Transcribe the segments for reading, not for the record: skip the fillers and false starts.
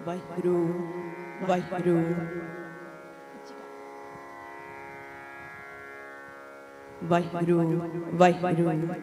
वाहिगुरु वाहिगुरु वाहिगुरु वाहिगुरु।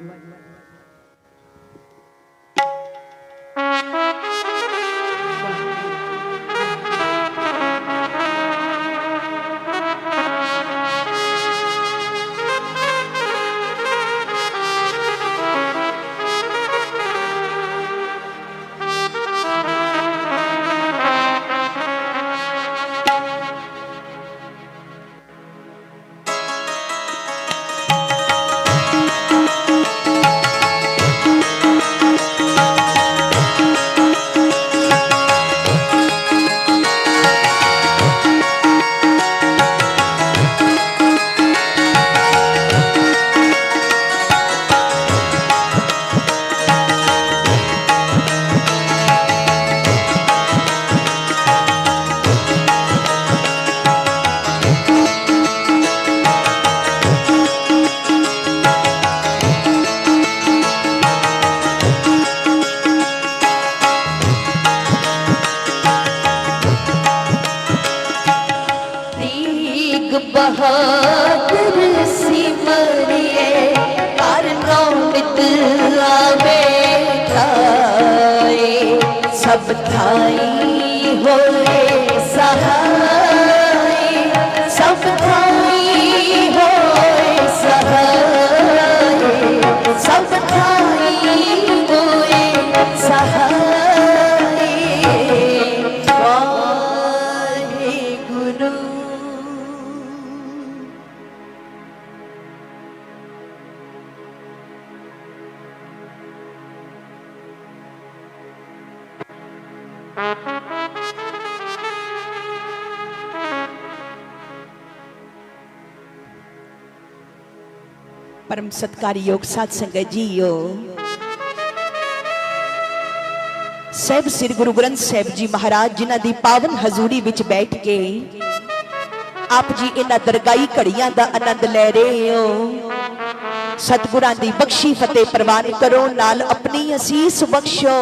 बहादुर सिमरिए हर नौमित आवे थाए सब थाई होए सहाय सब थाई होए सहाय सब थाई होए सहाय वाहिगुरु। परम सत्कारयोग साध संगत जीओ, ਸਾਹਿਬ ਸ੍ਰੀ ਗੁਰੂ ਗ੍ਰੰਥ ਸਾਹਿਬ ਜੀ ਮਹਾਰਾਜ ਜਿਨ੍ਹਾਂ ਦੀ ਪਾਵਨ ਹਜ਼ੂਰੀ ਵਿੱਚ ਬੈਠ ਕੇ ਆਪ ਜੀ ਇਹਨਾਂ ਦਰਗਾਹੀ ਘੜੀਆਂ ਦਾ ਆਨੰਦ ਲੈ ਰਹੇ ਹੋ। ਸਤਿਗੁਰਾਂ ਦੀ ਬਖਸ਼ੀ ਫਤਿਹ ਪ੍ਰਵਾਨ ਕਰੋ, ਨਾਲ ਆਪਣੀ ਅਸੀਸ ਬਖਸ਼ੋ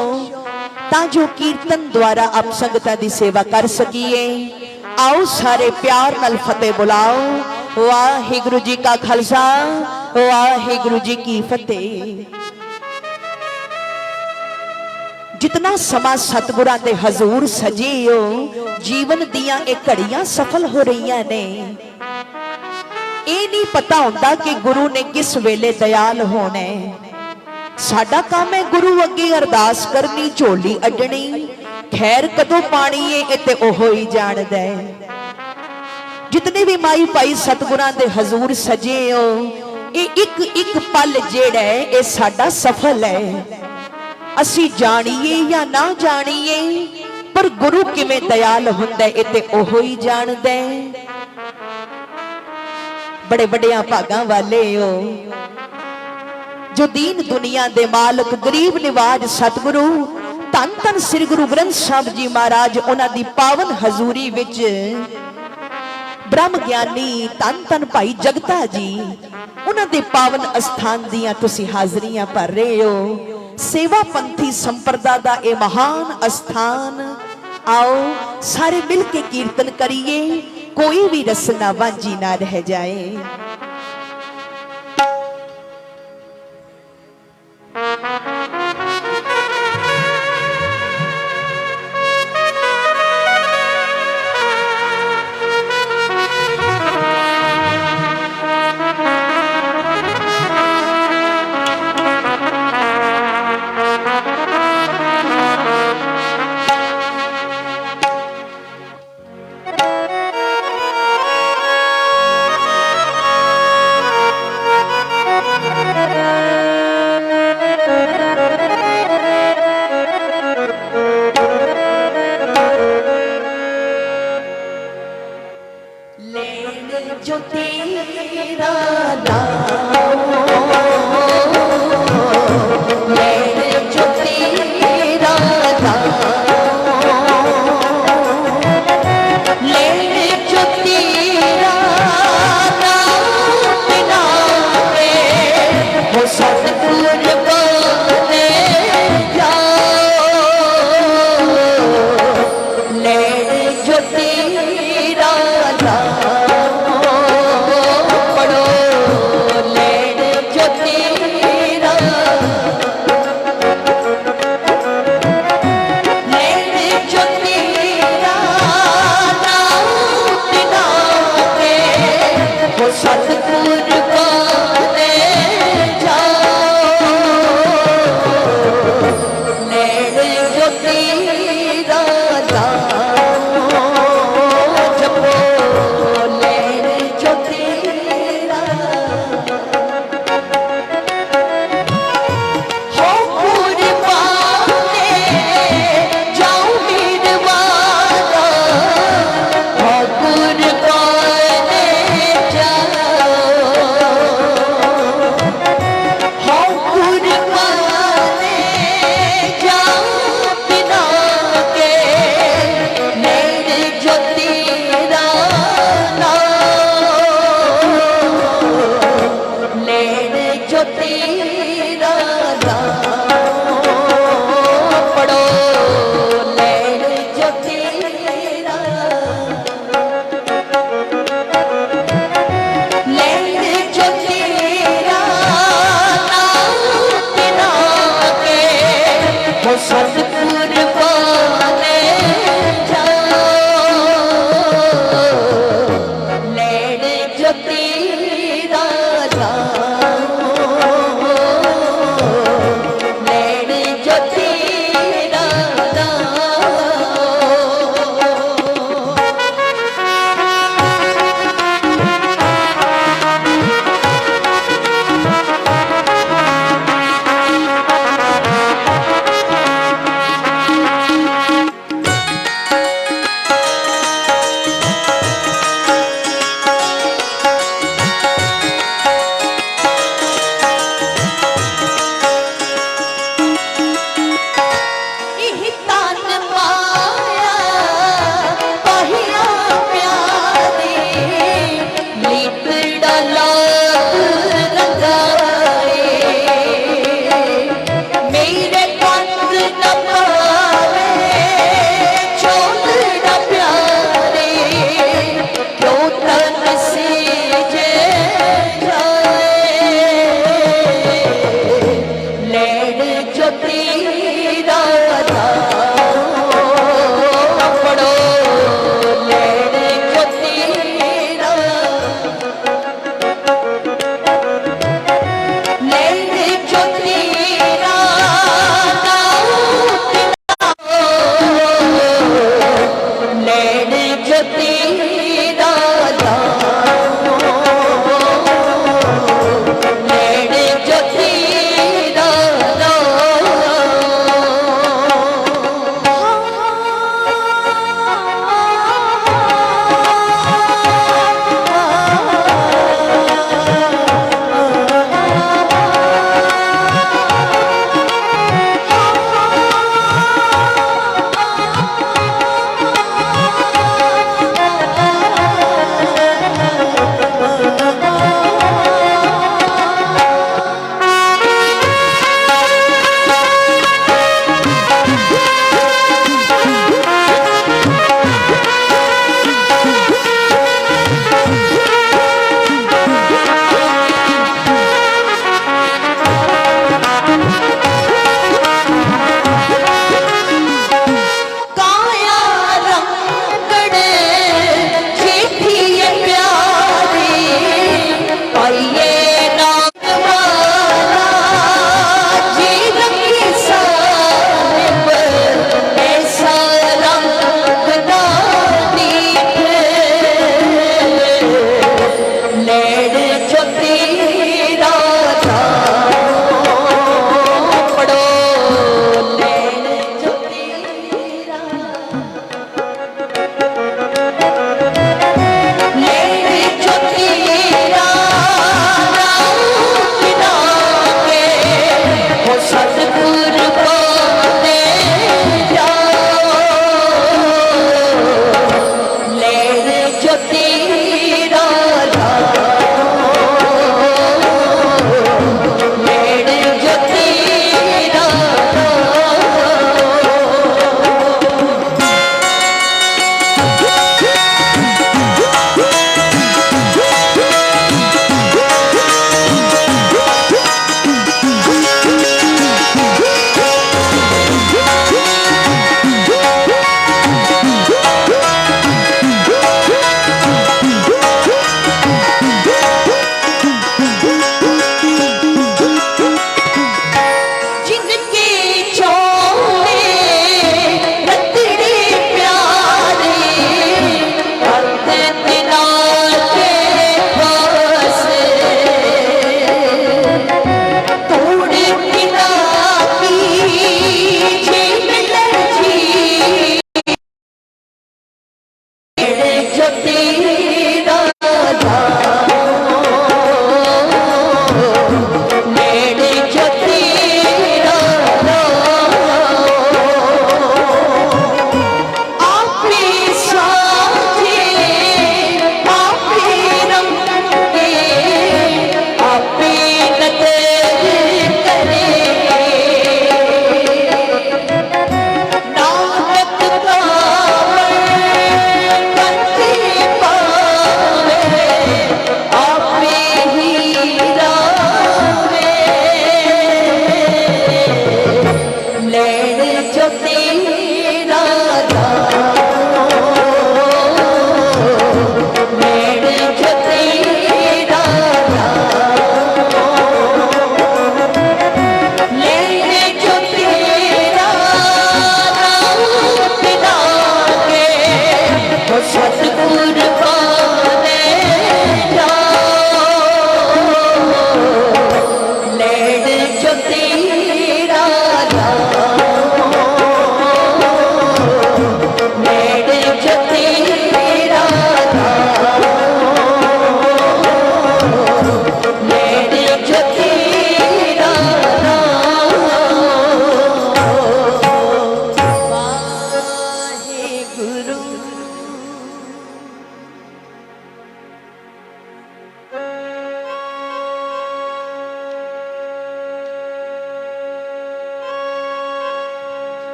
ਤਾਂ ਜੋ ਕੀਰਤਨ ਦੁਆਰਾ ਆਪ ਸੰਗਤਾਂ ਦੀ ਸੇਵਾ ਕਰ ਸਕੀਏ। ਆਓ ਸਾਰੇ ਪਿਆਰ ਨਾਲ ਫਤਿਹ ਬੁਲਾਓ। ਵਾਹਿਗੁਰੂ ਜੀ ਕਾ ਖਾਲਸਾ ਵਾਹਿਗੁਰੂ ਜੀ ਕੀ ਫਤਿਹ। जितना समा सतगुरां दे हजूर सजे हो, जीवन दियां ये घड़ियां सफल हो रही ने। ये नहीं पता होंदा कि गुरु ने किस वेले दयाल होना है। साडा काम है गुरु अगे अरदास करनी, झोली अड्डनी, खैर कदों पानी है ये ते ओहो ही जानदा है। जितने भी माई भाई सतगुरां दे हजूर सजे हो, ये एक एक पल जेड़ा है ये साडा सफल है। ਅਸੀਂ ਜਾਣੀਏ ਜਾਂ ਨਾ ਜਾਣੀਏ ਪਰ ਗੁਰੂ ਕਿਵੇਂ ਦਇਆਲ ਹੁੰਦਾ ਇਹ ਤੇ ਉਹੋ ਹੀ ਜਾਣਦਾ। ਬੜੇ ਵੱਡਿਆਂ ਭਾਗਾਂ ਵਾਲੇ ਹੋ ਜੋ ਦੀਨ ਦੁਨੀਆ ਦੇ ਮਾਲਕ ਗਰੀਬ ਨਿਵਾਜ ਸਤਿਗੁਰੂ ਧੰਨ ਧੰਨ ਸ੍ਰੀ ਗੁਰੂ ਗ੍ਰੰਥ ਸਾਹਿਬ ਜੀ ਮਹਾਰਾਜ ਉਹਨਾਂ ਦੀ ਪਾਵਨ ਹਜ਼ੂਰੀ ਵਿੱਚ ਬ੍ਰਹਮ ਗਿਆਨੀ ਧੰਨ ਧੰਨ ਭਾਈ ਜਗਤਾ ਜੀ ਉਹਨਾਂ ਦੇ ਪਾਵਨ ਅਸਥਾਨ ਦੀਆਂ ਤੁਸੀਂ ਹਾਜ਼ਰੀਆਂ ਭਰ ਰਹੇ ਹੋ। सेवा पंथी संप्रदा दा ए महान स्थान, आओ सारे मिल के कीर्तन करिए, कोई भी रसना वांझी ना रह जाए। जो तेरा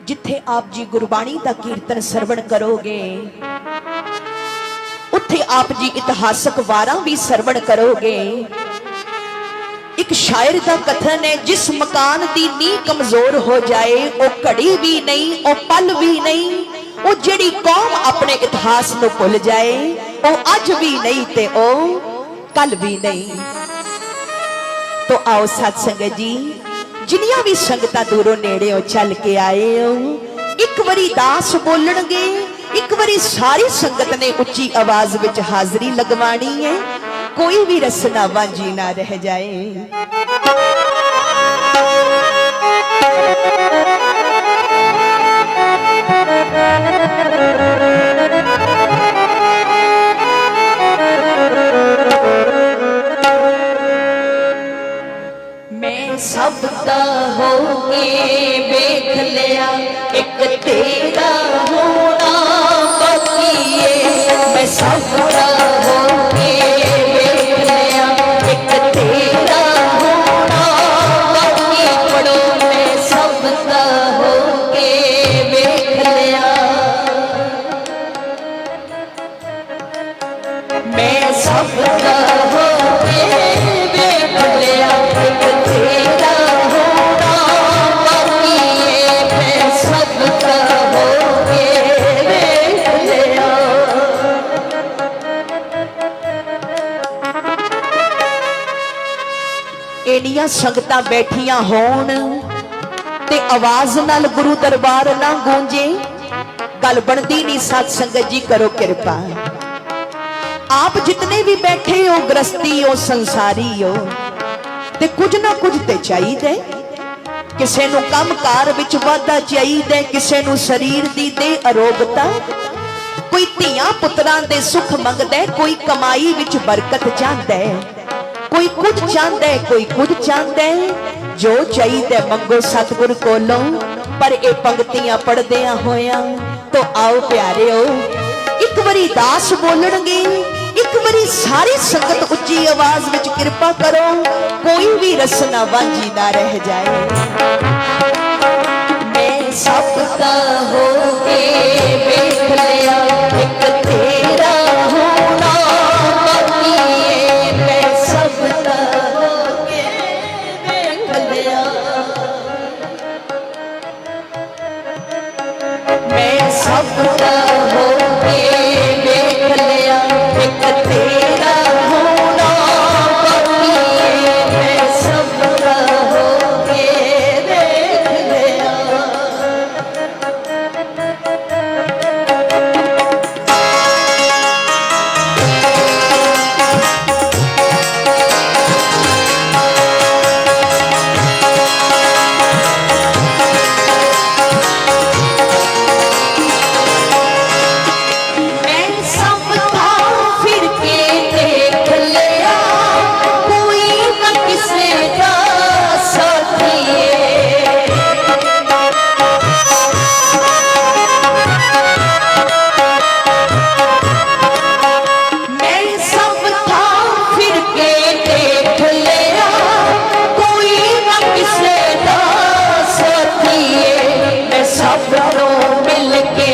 जिथे आप जी गुरबाणी का कीर्तन सरवण करोगे उत्थे आप जी इतिहासक वारां भी सरवण करोगे। एक शायर का कथन है, जिस मकान की नींह कमजोर हो जाए वो घड़ी भी नहीं, वो पल भी नहीं, वो जिहड़ी कौम अपने इतिहास को भुल जाए वो अज भी नहीं ते वो कल भी नहीं। तो आओ सत संगत जी, जिन्नियां भी संगतां दूरों नेड़े चल के आए हो, एक बारी दास बोलणगे, एक बारी सारी संगत ने उच्ची आवाज विच हाजरी लगवानी है, कोई भी रसना वांझी ना रह जाए। मैं सबका होके देख लिया, एक तेरा होना बाकी है। मैं सबका होके देख लिया, एक तेरा होना बाकी। पढ़ो मैं सबका होके देख लिया, मैं सबका होके देख लिया, एक तेरा होना बाकी है। मैं सबका होके देख लिया। एनियां संगतां बैठियां होण ते आवाज नाल गुरु दरबार ना गूंजे, गल बनदी नहीं। सत संगत जी करो किरपा। आप जितने भी बैठे हो, गृहस्थी हो, संसारी हो, ते कुछ ना कुछ ते चाहिए। किसे नूं काम कार विच वाधा चाहिए, किसे नूं शरीर दी दे अरोगता, कोई धियां पुत्रां दे सुख मंगदा है, कोई कमाई विच बरकत चाहता है, कोई कुछ चाहता है, कोई कुछ चाहता है। जो चाहिए मंगो सतगुर कोलों। पर ये पंक्तियां पढ़दियां होया तो आओ प्यारिओ, एक बारी दास बोलणगे, एक बारी सारी संगत उच्ची आवाज विच किरपा करो, कोई भी रसना वांझी ना रह जाए। मैं सबका होके देख लिया, एक तेरा होना बाकी है। मैं सबका होके देख लिया, मैं सबका होके देख लिया, एक तेरा होना बाकी है। मैं सबका होके देख लिया। मैं सबका फिर के देख लिया, कोई न किसी का साथी है। मैं सबका फिर के देख लिया, कोई न किसी का साथी है। मैं सबको मिल के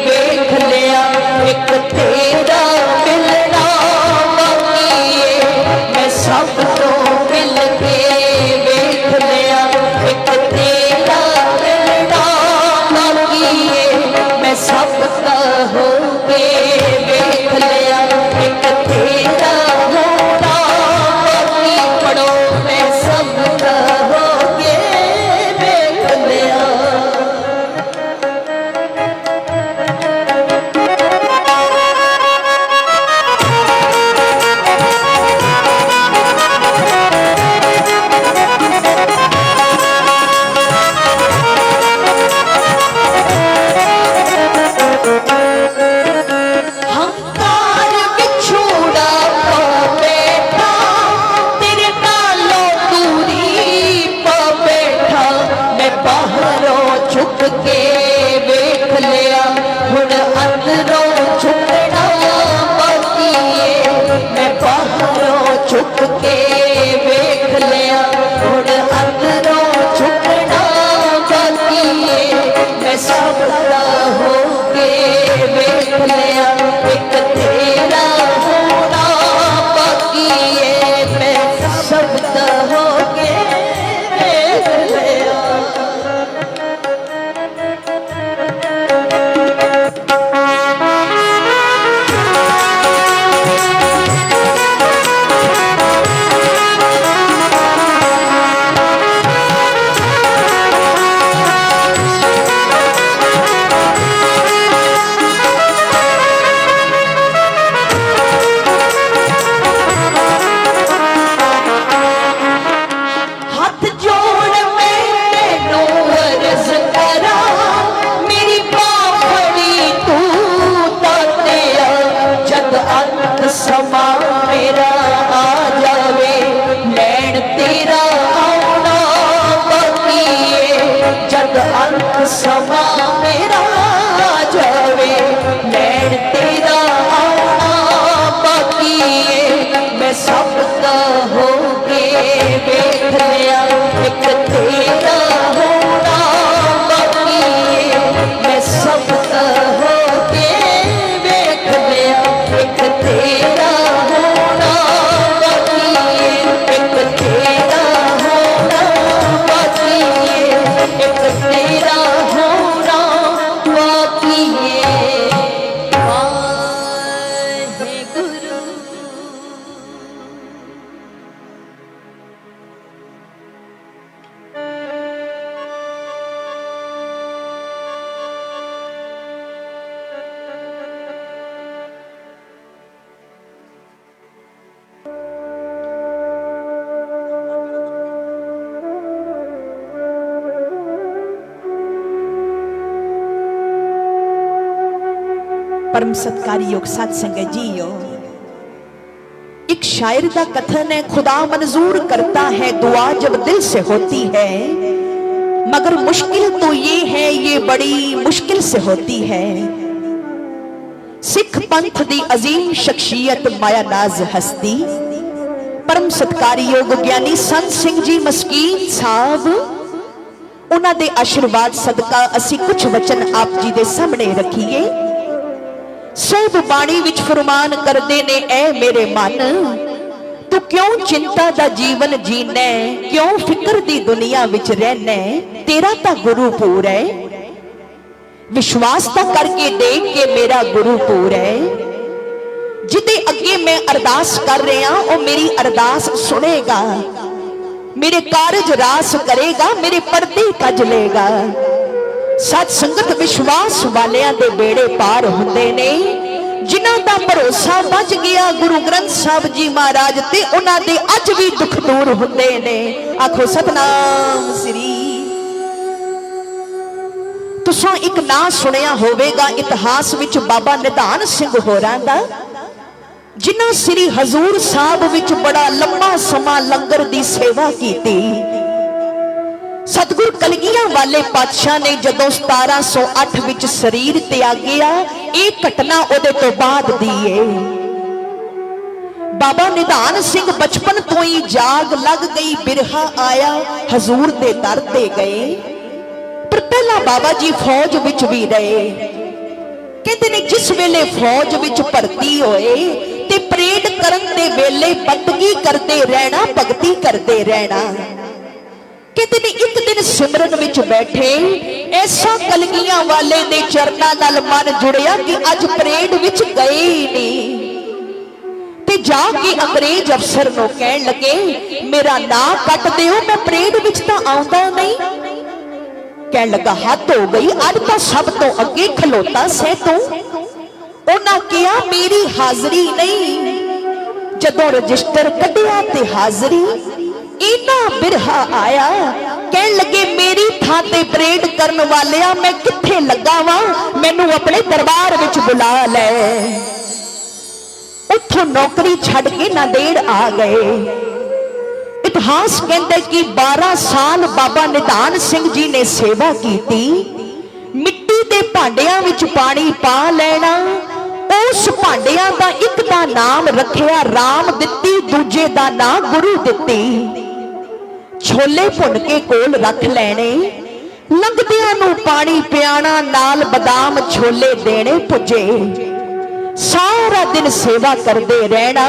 देख लिया, एक तेरा मिलना बाकी है। मैं सबको मिल के देख लिया, एक तेरा मिलना बाकी है। मैं सबका होके देख लिया, एक तेरा होना बाकी। पढ़ो मैं सबका होके देख लिया। मैं सब दा हो के वेख लिया, एक तेरा होना बाकी है, मैं सब दा हो के वेख लिया। हाथ जोड़ मैं तेनू अर्ज करा, मेरी बाफड़ी तू तातिया, जद अंत समा मेरा आ जावे, लैन तेरा आना बाकी है, जद अंत समा मेरा आ जावे, लैन तेरा आना बाकी है, मैं सब दा हो के वेख लिया, एक तेरा होना बाकी है, मैं सब दा हो के वेख लिया, एक तेरा होना बाकी है, एक तेरा होना बाकी है, एक तेरा होना बाकी है। वाहेगुरु। परम सत्कारयोग साध संगत जीओ, एक शायर का कथन है, खुदा मंजूर करता है दुआ जब दिल से होती है, मगर मुश्किल तो ये है ये बड़ी मुश्किल से होती है। सिख पंथ दी अजीम शख्सियत माया नाज हस्ती परम सत्कारयोग ज्ञानी संत सिंह जी मस्कीन साहब, उन्हां दे आशीर्वाद सदका असी कुछ वचन आप जी दे सामने रखीए। सोब बाणी विच फरमान करदे ने, ऐ मेरे मन तू क्यों चिंता दा जीवन जीना, क्यों फिक्र दी दुनिया विच रहना, तेरा ता गुरु पूर है, विश्वास ता करके देख के मेरा गुरु पूर है, जिदे अगे मैं अरदास कर रहा वो मेरी अरदास सुनेगा, मेरे कारज रास करेगा, मेरे पर्दे कज लेगा। सत संगत विश्वास वालियां दे बेड़े पार हुंदे ने, जिन्हां दा भरोसा बच गया गुरु ग्रंथ साहब जी महाराज ते, उन्हां दे अज भी दुख दूर हुंदे ने। आखो सतनाम श्री। तुसां एक नाम सुनिया होवेगा इतिहास विच बाबा निधान सिंह होरां दा, जिन्हां श्री हजूर साहब विच बड़ा लंबा समा लंगर दी सेवा कीती। सतगुर कलगियां वाले पातशाह ने जदों 1708 विच शरीर त्यागिया, एक घटना उहदे तो बाद दी है। बाबा निधान सिंह बचपन तो ही जाग लग गई, बिरहा आया हजूर दे दर ते गए, पर पहला बाबा जी फौज विच भी रहे। कहते ने जिस वेले फौज विच भर्ती होए ते परेड करन दे वेले बंदगी करते रहना, भगती करते रहना। कहते ने एक दिन सिमरन विच बैठे, ऐसा कलगियां वाले दे चरनां नाल मन जुड़िया कि अज परेड विच गए ही नहीं। ते जाके अंग्रेज अफसर नूं कहण लगे, मेरा नां कट दिओ, मैं परेड विच तां आउंदा नहीं। कहण लगा हद हो गई, अज तां सब तो अगे खलोता सै तूं। उन्हां कहा मेरी हाजरी नहीं। जदों रजिस्टर कढ़िया ते हाजरी, इना बिरहा आया, कहन लगे मेरी थां ते परेड करन वालिया मैं किथे लगा वा, मैनू अपने दरबार विच बुला लै। उथों नौकरी छड़ के नांदेड़ आ गए। इतिहास कहता कि 12 साल बाबा निधान सिंह जी ने सेवा की। मिट्टी के भांडियां विच पानी पा लेना, उस भांडियां दा एक दा नाम रखिया राम दित्ती, दूजे दा नाम गुरु दित्ती। छोले भुन के कोल रख लेने, ਲੰਘਦਿਆਂ ਨੂੰ ਪਾਣੀ ਪਿਆਣਾ, ਨਾਲ ਬਦਾਮ ਛੋਲੇ ਦੇਣੇ ਪੁੱਜੇ। ਸਾਰਾ ਦਿਨ ਸੇਵਾ ਕਰਦੇ ਰਹਿਣਾ।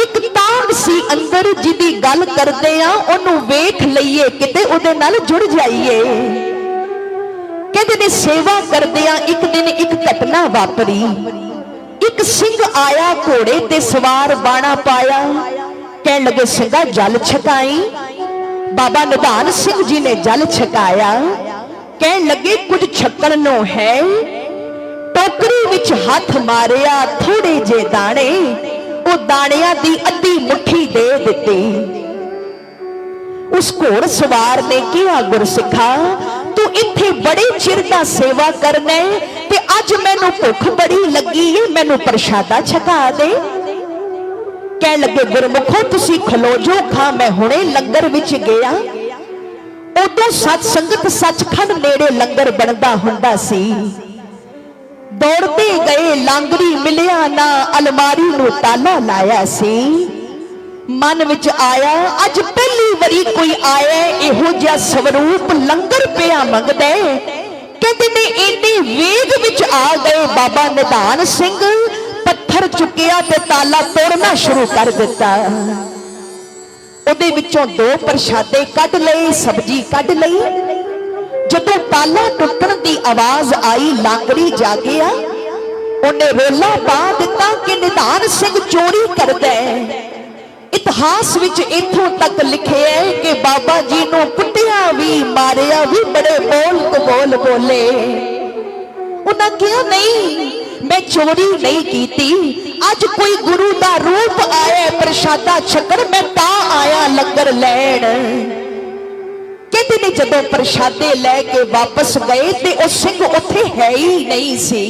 ਇੱਕ ਤਾਂਗ ਸੀ ਅੰਦਰ, ਜਿਹਦੀ ਗੱਲ ਕਰਦੇ ਆ ਉਹਨੂੰ ਵੇਖ ਲਈਏ, ਕਿਤੇ ਉਹਦੇ ਨਾਲ ਜੁੜ ਜਾਈਏ। ਕਹਿੰਦੇ ਨੇ ਸੇਵਾ ਕਰਦਿਆਂ ਇੱਕ ਦਿਨ ਇੱਕ ਘਟਨਾ ਵਾਪਰੀ। ਇੱਕ ਸਿੰਘ ਆਇਆ, ਘੋੜੇ ਤੇ ਸਵਾਰ, ਬਾਣਾ ਪਾਇਆ। ਕਹਿਣ ਲੱਗੇ ਸਿੰਘਾ ਜਲ ਛਕਾਈ। ਬਾਬਾ ਨਿਧਾਨ ਸਿੰਘ ਜੀ ਨੇ ਜਲ ਛਕਾਇਆ। ਕਹਿਣ ਲੱਗੇ ਕੁਝ ਛਕਣ ਨੂੰ ਹੈ। ਟੋਕਰੀ ਵਿੱਚ ਹੱਥ ਮਾਰਿਆ, ਥੋੜੇ ਜੇ ਦਾਣੇ, ਉਹ ਦਾਣਿਆਂ ਦੀ ਅੱਧੀ ਮੁੱਠੀ ਦੇ ਦਿੱਤੀ। ਉਸ ਘੋੜ ਸਵਾਰ ਨੇ ਕਿਹਾ ਗੁਰਸਿੱਖਾ, ਤੂੰ ਇੱਥੇ ਬੜੇ ਚਿਰ ਦਾ ਸੇਵਾ ਕਰਨਾ ਤੇ ਅੱਜ ਮੈਨੂੰ ਭੁੱਖ ਬੜੀ ਲੱਗੀ ਏ, ਮੈਨੂੰ ਪ੍ਰਸ਼ਾਦਾ ਛਕਾ ਦੇ। ਕਹਿਣ ਲੱਗੇ ਗੁਰਮੁਖੋ ਤੁਸੀਂ ਖਲੋ ਜੋ, ਖਾਂ ਮੈਂ ਹੁਣੇ ਲੰਗਰ ਵਿੱਚ ਗਿਆ। ਉਦੋਂ ਸਤ ਸੰਗਤ ਸੱਚਖੰਡ ਨੇੜੇ ਲੰਗਰ ਬਣਦਾ ਹੁੰਦਾ ਸੀ। ਦੌੜਦੇ ਗਏ, ਲਾਂਗਰੀ ਮਿਲਿਆ ਨਾ, ਅਲਮਾਰੀ ਨੂੰ ਤਾਲਾ ਲਾਇਆ ਸੀ। ਮਨ ਵਿੱਚ ਆਇਆ ਅੱਜ ਪਹਿਲੀ ਵਾਰੀ ਕੋਈ ਆਇਆ ਇਹੋ ਜਿਹਾ ਸਵਰੂਪ, ਲੰਗਰ ਪਿਆ ਮੰਗਦਾ। ਕਹਿੰਦੇ ਨੇ ਇੰਨੇ ਵੇਗ ਵਿੱਚ ਆ ਗਏ ਬਾਬਾ ਨਿਧਾਨ ਸਿੰਘ, ਪੱਥਰ ਚੁੱਕਿਆ ਤੇ ਤਾਲਾ ਤੋੜਨਾ ਸ਼ੁਰੂ ਕਰ ਦਿੱਤਾ। ਉਹਦੇ ਵਿੱਚੋਂ 2 ਪ੍ਰਸ਼ਾਦੇ ਕੱਢ ਲਏ, ਸਬਜ਼ੀ ਕੱਢ ਲਈ। ਜਦੋਂ ਤਾਲਾ ਟੁੱਟਣ ਦੀ ਆਵਾਜ਼ ਆਈ, ਲਾਂਗੜੀ ਜਾਗਿਆ। ਉਹਨੇ ਰੋਲਾ ਪਾ ਦਿੱਤਾ ਕਿ ਨਿਧਾਨ ਸਿੰਘ ਚੋਰੀ ਕਰਦਾ ਹੈ। ਇਤਿਹਾਸ ਵਿੱਚ ਇੱਥੋਂ ਤੱਕ ਲਿਖਿਆ ਹੈ ਕਿ ਬਾਬਾ ਜੀ ਨੂੰ ਕੁੱਟਿਆ ਵੀ, ਮਾਰਿਆ ਵੀ, ਬੜੇ ਬੋਲ ਕਬੋਲ ਬੋਲੇ। ਉਹਨਾਂ ਕਿਹਾ ਨਹੀਂ, ਮੈਂ ਚੋਰੀ ਨਹੀਂ ਕੀਤੀ। ਅੱਜ ਕੋਈ ਗੁਰੂ ਦਾ ਰੂਪ ਆਇਆ ਪ੍ਰਸ਼ਾਦਾ ਛਕਣ, ਮੈਂ ਤਾਂ ਆਇਆ ਲੰਗਰ ਲੈਣ। ਕਹਿੰਦੇ ਨੇ ਜਦੋਂ ਪ੍ਰਸ਼ਾਦੇ ਲੈ ਕੇ ਵਾਪਸ ਗਏ ਤੇ ਉਹ ਸਿੰਘ ਉੱਥੇ ਹੈ ਹੀ ਨਹੀਂ ਸੀ।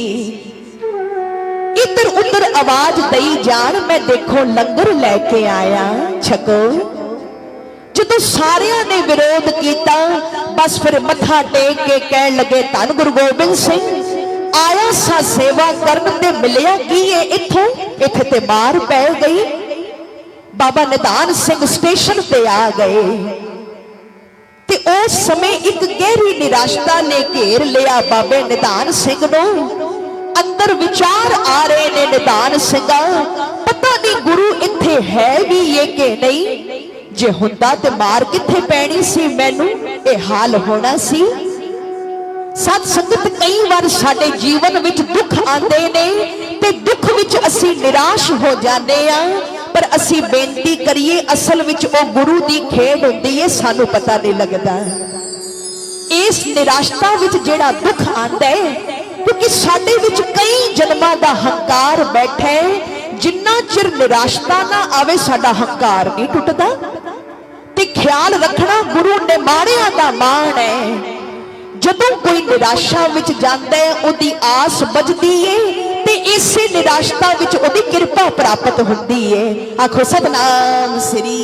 ਇੱਧਰ ਉੱਧਰ ਆਵਾਜ਼ ਦਈ ਜਾਣ, ਮੈਂ ਦੇਖੋ ਲੰਗਰ ਲੈ ਕੇ ਆਇਆ, ਛਕੋ। ਜਦੋਂ ਸਾਰਿਆਂ ਨੇ ਵਿਰੋਧ ਕੀਤਾ, ਬਸ ਫਿਰ ਮੱਥਾ ਟੇਕ ਕੇ ਕਹਿਣ ਲੱਗੇ ਧੰਨ ਗੁਰੂ ਗੋਬਿੰਦ ਸਿੰਘ, ਆਇਆ ਸਾ ਸੇਵਾ ਕਰਨ ਤੇ ਮਿਲਿਆ ਕੀ ਏ ਇੱਥੋਂ? ਇੱਥੇ ਤੇ ਮਾਰ ਪੈ ਗਈ। ਬਾਬਾ ਨਿਧਾਨ ਸਿੰਘ ਸਟੇਸ਼ਨ ਤੇ ਆ ਗਏ ਤੇ ਉਸ ਸਮੇਂ ਇੱਕ ਗਹਿਰੀ ਨਿਰਾਸ਼ਤਾ ਨੇ ਘੇਰ ਲਿਆ ਬਾਬੇ ਨਿਧਾਨ ਸਿੰਘ ਨੂੰ। ਅੰਦਰ ਵਿਚਾਰ ਆ ਰਹੇ ਨੇ ਨਿਧਾਨ ਸਿੰਘਾ, ਪਤਾ ਨਹੀਂ ਗੁਰੂ ਇੱਥੇ ਹੈ ਵੀ ਇਹ ਕਿ ਨਹੀਂ। ਜੇ ਹੁੰਦਾ ਤੇ ਮਾਰ ਕਿੱਥੇ ਪੈਣੀ ਸੀ ਮੈਨੂੰ, ਇਹ ਹਾਲ ਹੋਣਾ ਸੀ। ਸਤ ਸੰਗਤ ਕਈ ਵਾਰ ਸਾਡੇ ਜੀਵਨ ਵਿੱਚ ਦੁੱਖ ਆਉਂਦੇ ਨੇ ਤੇ ਦੁੱਖ ਵਿੱਚ ਅਸੀਂ ਨਿਰਾਸ਼ ਹੋ ਜਾਂਦੇ ਆ, ਪਰ ਅਸੀਂ ਬੇਨਤੀ ਕਰੀਏ ਅਸਲ ਵਿੱਚ ਉਹ ਗੁਰੂ ਦੀ ਖੇਡ ਹੁੰਦੀ ਹੈ, ਸਾਨੂੰ ਪਤਾ ਨਹੀਂ ਲੱਗਦਾ। ਇਸ ਨਿਰਾਸ਼ਤਾ ਵਿੱਚ ਜਿਹੜਾ ਦੁੱਖ ਆਉਂਦਾ ਹੈ, ਕਿਉਂਕਿ ਸਾਡੇ ਵਿੱਚ ਕਈ ਜਨਮਾਂ ਦਾ ਹੰਕਾਰ ਬੈਠਾ ਹੈ। ਜਿੰਨਾ ਚਿਰ ਨਿਰਾਸ਼ਤਾ ਨਾ ਆਵੇ ਸਾਡਾ ਹੰਕਾਰ ਨਹੀਂ ਟੁੱਟਦਾ। ਤੇ ਖਿਆਲ ਰੱਖਣਾ ਗੁਰੂ ਨਿਮਾਣਿਆਂ ਦਾ ਮਾਣ ਹੈ। ਜਦੋਂ ਕੋਈ ਨਿਰਾਸ਼ਾ ਵਿੱਚ ਜਾਂਦਾ ਹੈ, ਉਹਦੀ ਆਸ ਬੁਝਦੀ ਏ ਤੇ ਇਸੇ ਨਿਰਾਸ਼ਤਾ ਵਿੱਚ ਉਹਦੀ ਕਿਰਪਾ ਪ੍ਰਾਪਤ ਹੁੰਦੀ ਏ। ਆਖੋ ਸਤਨਾਮ ਸ੍ਰੀ।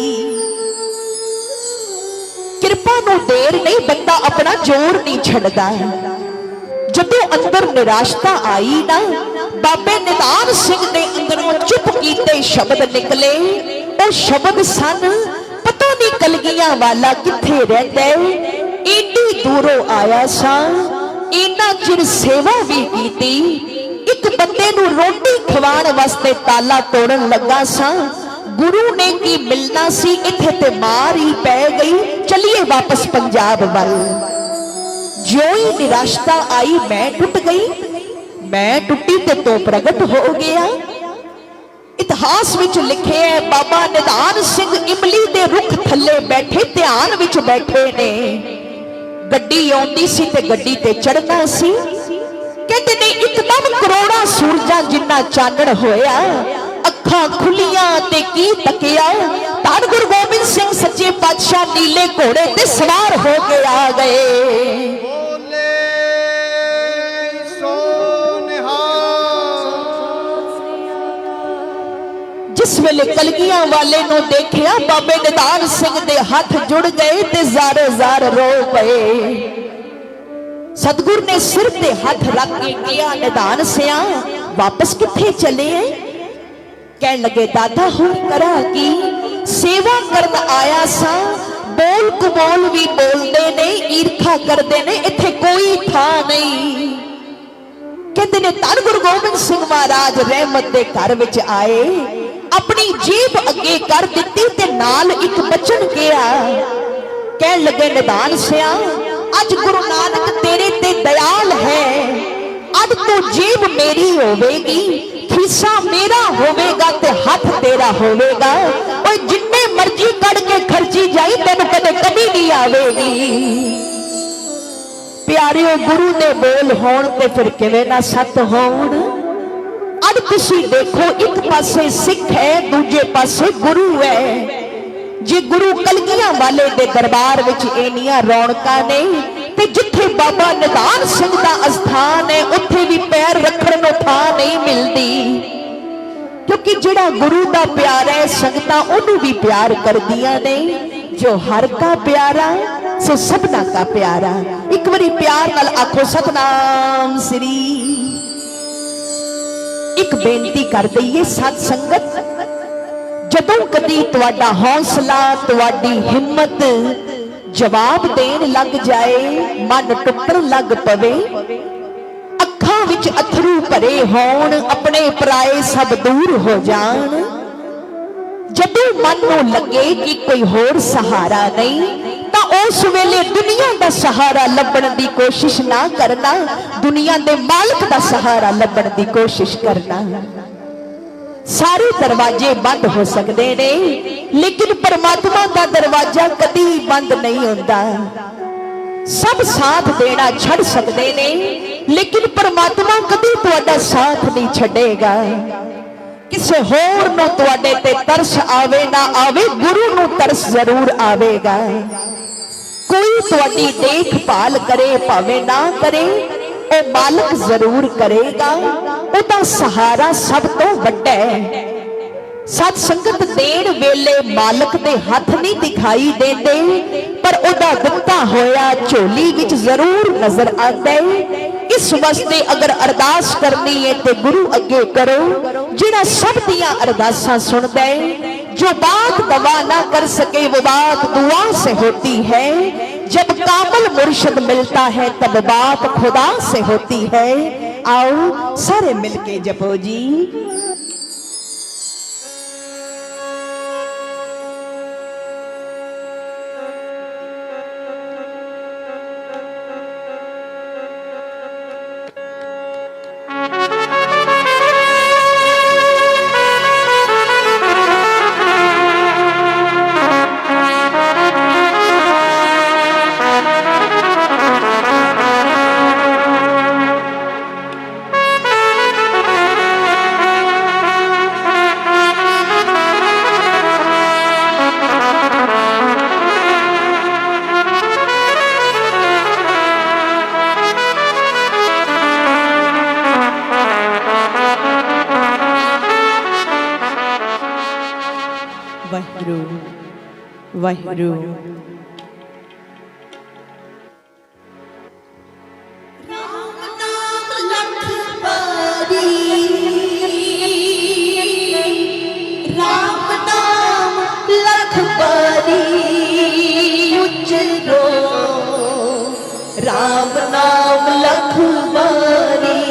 ਕਿਰਪਾ ਨੂੰ ਦੇਰ ਨਹੀਂ, ਬੰਦਾ ਆਪਣਾ ਜ਼ੋਰ ਨਹੀਂ ਛੱਡਦਾ। ਜਦੋਂ ਅੰਦਰ ਨਿਰਾਸ਼ਤਾ ਆਈ ਨਾ, ਬਾਬੇ ਨਿਧਾਨ ਸਿੰਘ ਦੇ ਅੰਦਰੋਂ ਚੁੱਪ ਕੀਤੇ ਸ਼ਬਦ ਨਿਕਲੇ। ਉਹ ਸ਼ਬਦ ਸਨ, ਪਤਾ ਨਹੀਂ ਕਲਗੀਆਂ ਵਾਲਾ ਕਿੱਥੇ ਰਹਿੰਦਾ, ਏਡੀ ਦੂਰੋਂ ਆਇਆ ਸਾਂ, ਇੰਨਾ ਚਿਰ ਸੇਵਾ ਵੀ ਕੀਤੀ, ਇੱਕ ਬੰਦੇ ਨੂੰ ਰੋਟੀ ਖਵਾਉਣ ਵਾਸਤੇ ਤਾਲਾ ਤੋੜਨ ਲੱਗਾ ਸਾਂ। ਗੁਰੂ ਨੇ ਕੀ ਮਿਲਣਾ ਸੀ, ਇੱਥੇ ਤੇ ਮਾਰ ਹੀ ਪੈ ਗਈ। ਚਲਿਏ ਵਾਪਸ ਪੰਜਾਬ ਵੱਲ। ਜਿਉਂ ਹੀ ਨਿਰਾਸ਼ਤਾ ਆਈ, ਮੈਂ ਟੁੱਟ ਗਈ। ਮੈਂ ਟੁੱਟੀ ਤੇ ਤੂੰ ਪ੍ਰਗਟ ਹੋ ਗਿਆ। ਇਤਿਹਾਸ ਵਿੱਚ ਲਿਖਿਆ ਹੈ ਬਾਬਾ ਨਿਧਾਨ ਸਿੰਘ ਇਮਲੀ ਦੇ ਰੁੱਖ ਥੱਲੇ ਬੈਠੇ ਧਿਆਨ ਵਿੱਚ ਬੈਠੇ ਨੇ। ਗੱਡੀ ਆਉਂਦੀ ਸੀ ਤੇ ਗੱਡੀ ਤੇ ਚੜਨਾ ਸੀ। ਕਹਿੰਦੇ ਨੇ ਇੱਕਦਮ ਕਰੋੜਾਂ ਸੂਰਜਾਂ ਜਿੰਨਾ ਚਾਨਣ ਹੋਇਆ, ਅੱਖਾਂ ਖੁੱਲੀਆਂ ਤੇ ਕੀ ਤੱਕਿਆ। ਧੰਨ ਗੁਰੂ ਗੋਬਿੰਦ ਸਿੰਘ ਸੱਚੇ ਪਾਤਸ਼ਾਹ ਨੀਲੇ ਘੋੜੇ ਤੇ ਸਵਾਰ ਹੋ ਕੇ ਆ ਗਏ। ਜਿਸ ਵੇਲੇ ਕਲਗੀਆਂ ਵਾਲੇ ਨੂੰ ਦੇਖਿਆ, ਬਾਬੇ ਨਿਧਾਨ ਸਿੰਘ ਦੇ ਹੱਥ ਜੁੜ ਗਏ ਤੇ ਜ਼ਾਰੇ ਜ਼ਾਰ ਰੋ ਪਏ। ਸਤਿਗੁਰ ਨੇ ਸਿਰ ਤੇ ਹੱਥ ਰੱਖ ਕੇ ਕਿਹਾ, ਨਿਧਾਨ ਸਿਆ ਵਾਪਸ ਕਿੱਥੇ ਚਲੇ ਐ? ਕਹਿਣ ਲੱਗੇ ਦਾਦਾ ਹੁਣ ਕਰਾਂ ਕੀ, ਸੇਵਾ ਕਰਨ ਆਇਆ ਸਾਂ, बोल कबोल भी बोलते ने, ईर्खा करते ने, इत्थे कोई था नहीं। कहते ने धन गुरु गोबिंद सिंह महाराज रहमत दे घर विच आए, अपनी जीभ अगे कर दिती ते नाल एक बचन किया। कह लगे निधान सिया, अज गुरु नानक तेरे ते दयाल है, अज तो जीभ मेरी होवेगी, खीसा मेरा होवेगा ते हाथ तेरा होवेगा। ओए जिन्ने मर्जी कड़ के खर्ची जाई, तेन कदे कभी नहीं आवेगी। प्यारिओ गुरु दे बोल होण ते फिर किवें ना सत होण। अज तुसी देखो, एक पासे सिख है, दूजे पासे गुरु है। जे गुरु कलगियां वाले दे दरबार विच इन्नियां रौनकां ने, ते जिथे बाबा निधान सिंह दा अस्थान है, उत्थे भी पैर रखण नूं थां नहीं मिलदी। क्योंकि जिहड़ा गुरु दा प्यार है, संगतां ओनू भी प्यार करदियां ने। जो हर का प्यारा सो सबना का प्यारा। एक बारी प्यार नाल आखो सतनाम श्री। एक बेनती कर दईए सत संगत, जदों कदी तुहाडा हौसला, तुहाडी हिम्मत जवाब देन लग जाए, मन टुटण लग पवे, अखां विच अथरू भरे होण, अपने पराए सब दूर हो जाण, जदों मन नूं लगे कि कोई होर सहारा नहीं, तां उस वेले दुनिया दा सहारा लभण दी कोशिश ना करना, दुनिया दे मालिक दा सहारा लभण दी कोशिश करना। सारे दरवाजे बंद हो सकते ने, लेकिन परमात्मा का दरवाजा कदी बंद नहीं होता। सब साथ देना छड़ सकते ने, लेकिन परमात्मा कदी तुहाडा साथ नहीं छड़ेगा। किसे होर नूं तुहाडे ते तरस आवे ना आवे, गुरु नूं तरस जरूर आवेगा। कोई तुहाडी देखभाल करे भावे ना करे, ओ मालिक जरूर करेगा। ओदा सहारा सब तो वड्डा है। सत संगत देण वेले मालिक दे हथ नहीं दिखाई देंदे, पर ओदा दिता होया झोली विच जरूर नजर आंदा है। इस वास्ते अगर अरदास करनी है तो गुरु अगे करो, जिहड़ा सब दियां अरदासां सुनदा है। जो बात दवा ना कर सके वो बात दुआ से होती है। जब कामल मुर्शिद मिलता है तब बात खुदा से होती है। आओ सारे मिलके जपो जी। वाहिगुरु वाहिगुरु। राम नाम लख बारी, राम नाम लख बारी उच्चरो, राम नाम लख बारी।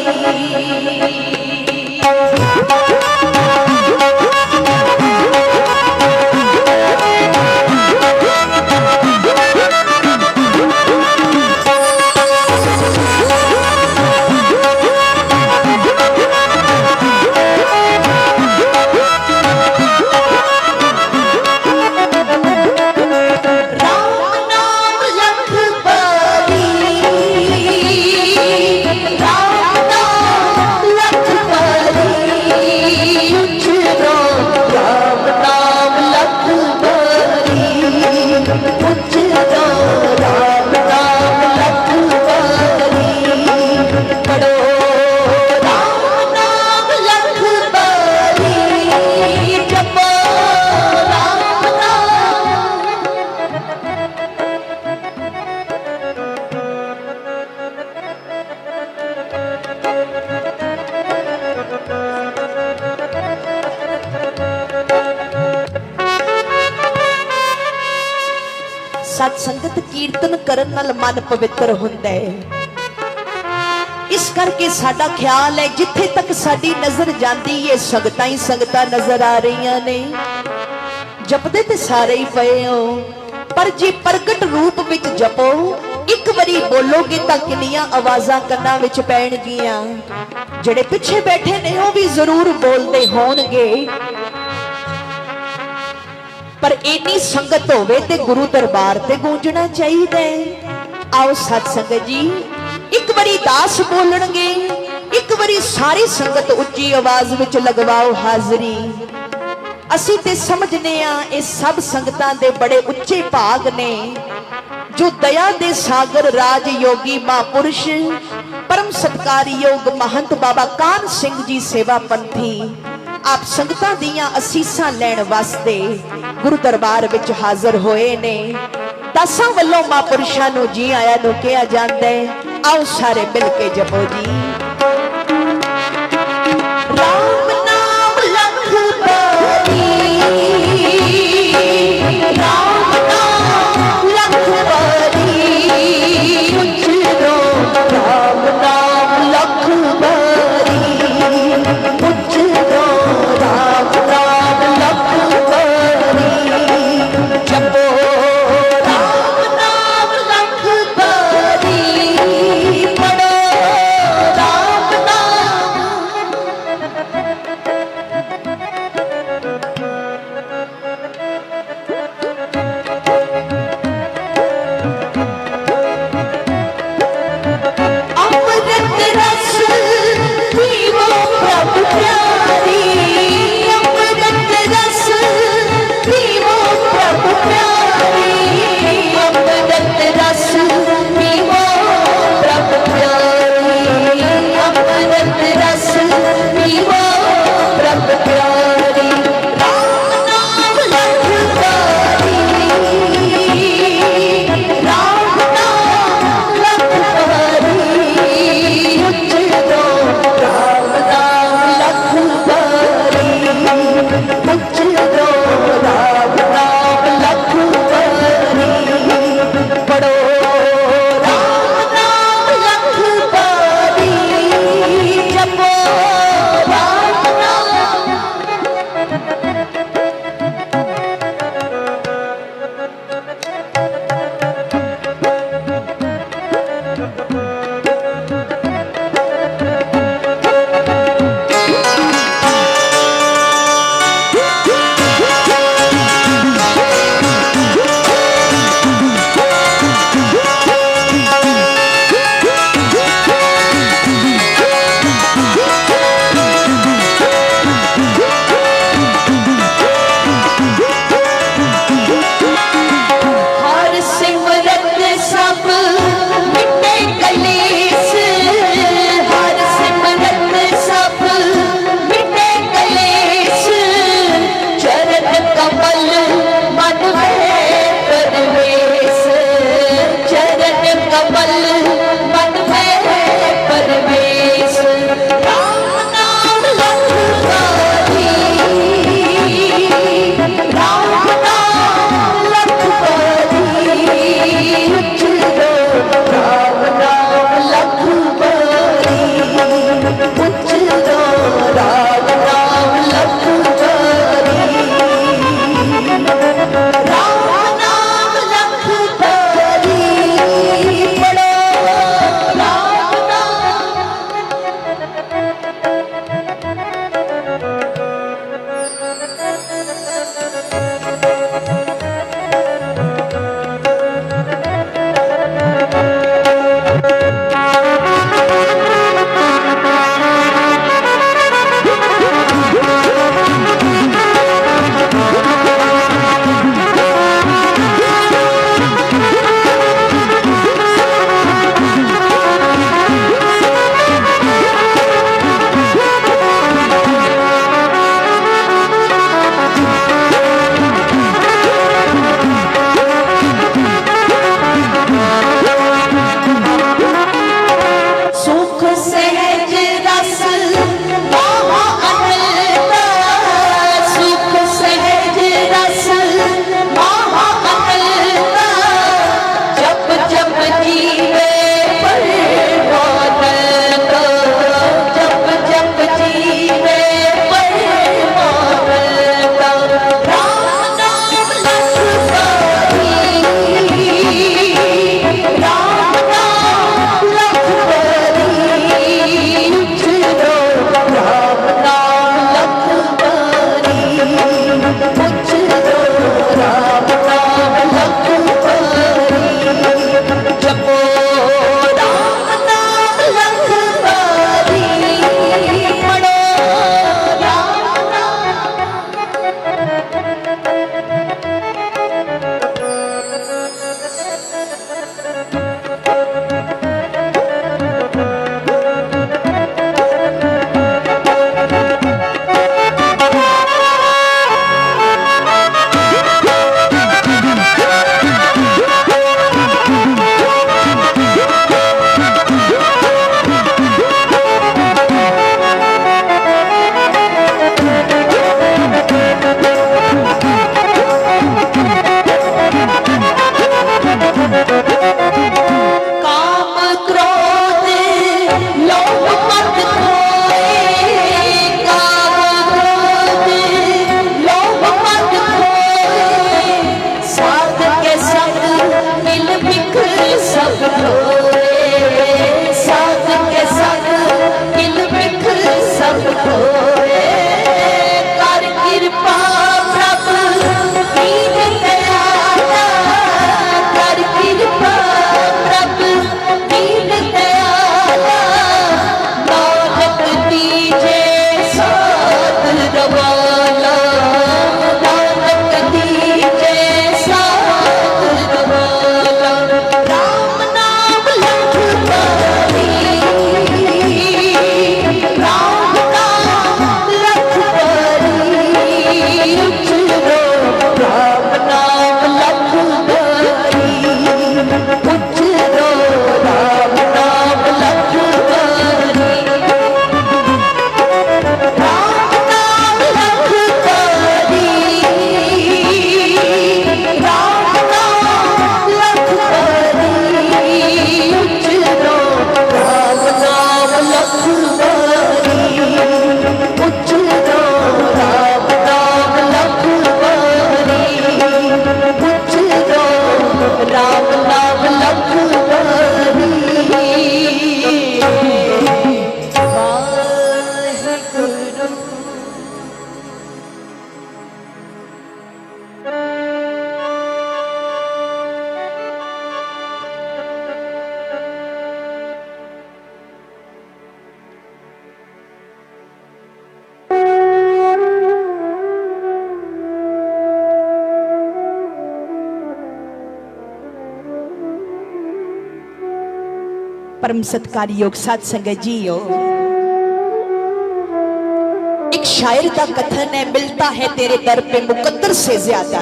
ਸਾਧ ਸੰਗਤ ਕੀਰਤਨ ਕਰਨ ਨਾਲ ਮਨ ਪਵਿੱਤਰ ਹੁੰਦਾ ਹੈ। ਇਸ ਕਰਕੇ ਸਾਡਾ ਖਿਆਲ ਹੈ ਜਿੱਥੇ ਤੱਕ ਸਾਡੀ ਨਜ਼ਰ ਜਾਂਦੀ ਏ ਸੰਗਤਾਂ ਹੀ ਸੰਗਤਾਂ ਨਜ਼ਰ ਆ ਰਹੀਆਂ ਨੇ। ਜਪਦੇ ਤੇ ਸਾਰੇ ਹੀ ਪਏ ਹੋ, ਪਰ ਜੇ ਪ੍ਰਗਟ ਰੂਪ ਵਿੱਚ ਜਪੋ, ਇੱਕ ਵਾਰੀ ਬੋਲੋਗੇ ਤਾਂ ਕਿੰਨੀਆਂ ਆਵਾਜ਼ਾਂ ਕੰਨਾਂ ਵਿੱਚ ਪੈਣਗੀਆਂ। ਜਿਹੜੇ ਪਿੱਛੇ ਬੈਠੇ ਨੇ ਉਹ ਵੀ ਜ਼ਰੂਰ ਬੋਲਦੇ ਹੋਣਗੇ, ਪਰ ਇੰਨੀ ਸੰਗਤ ਹੋਵੇ ਤੇ ਗੁਰੂ ਦਰਬਾਰ ਤੇ ਗੂੰਜਣਾ ਚਾਹੀਦਾ ਹੈ। ਆਓ ਸਤ ਸੰਗਤ ਜੀ, ਇੱਕ ਵਾਰੀ ਦਾਸ ਬੋਲਣਗੇ, ਇੱਕ ਵਾਰੀ ਸਾਰੀ ਸੰਗਤ ਉੱਚੀ ਆਵਾਜ਼ ਵਿੱਚ ਲਗਵਾਓ ਹਾਜ਼ਰੀ। ਅਸੀਂ ਤੇ ਸਮਝਨੇ ਆ ਇਹ ਸਭ ਸੰਗਤਾਂ ਦੇ ਬੜੇ ਉੱਚੇ ਭਾਗ ਨੇ ਜੋ ਦਇਆ ਦੇ ਸਾਗਰ ਰਾਜ ਯੋਗੀ ਮਹਾਂਪੁਰਸ਼ ਪਰਮ ਸਤਿਕਾਰਯੋਗ ਮਹੰਤ ਬਾਬਾ ਕਾਹਨ ਸਿੰਘ ਜੀ ਸੇਵਾ ਪੰਥੀ ਆਪ ਸੰਗਤਾਂ ਦੀਆਂ ਅਸੀਸਾਂ ਲੈਣ ਵਾਸਤੇ ਗੁਰੂ ਦਰਬਾਰ ਵਿੱਚ ਹਾਜ਼ਰ ਹੋਏ ਨੇ। ਦਾਸਾਂ ਵੱਲੋਂ ਮਹਾਂਪੁਰਸ਼ਾਂ ਨੂੰ ਜੀ ਆਇਆਂ ਨੂੰ ਕਿਹਾ ਜਾਂਦਾ ਹੈ। ਆਓ ਸਾਰੇ ਮਿਲ ਕੇ ਜਪੋ ਜੀ। ਰਾਮ ਨਾਮ ਲਖ ਬਰੀ, ਰਾਮ ਨਾਮ ਲਖ ਬਰੀ, ਉਚਰੋ ਰਾਮ ਨਾਮ ਲਖ ਬਰੀ, ਉਚਰੋ ਰਾਮ ਨਾਮ ਲਖ ਬਰੀ, ਜਪੋ ਰਾਮ ਨਾਮ ਲਖ ਬਰੀ, ਪੜੋ ਰਾਮ परम सत्कारयोग साध संगत जीओ, एक शायर का कथन है, मिलता है तेरे दर पे मुकद्दर से ज्यादा,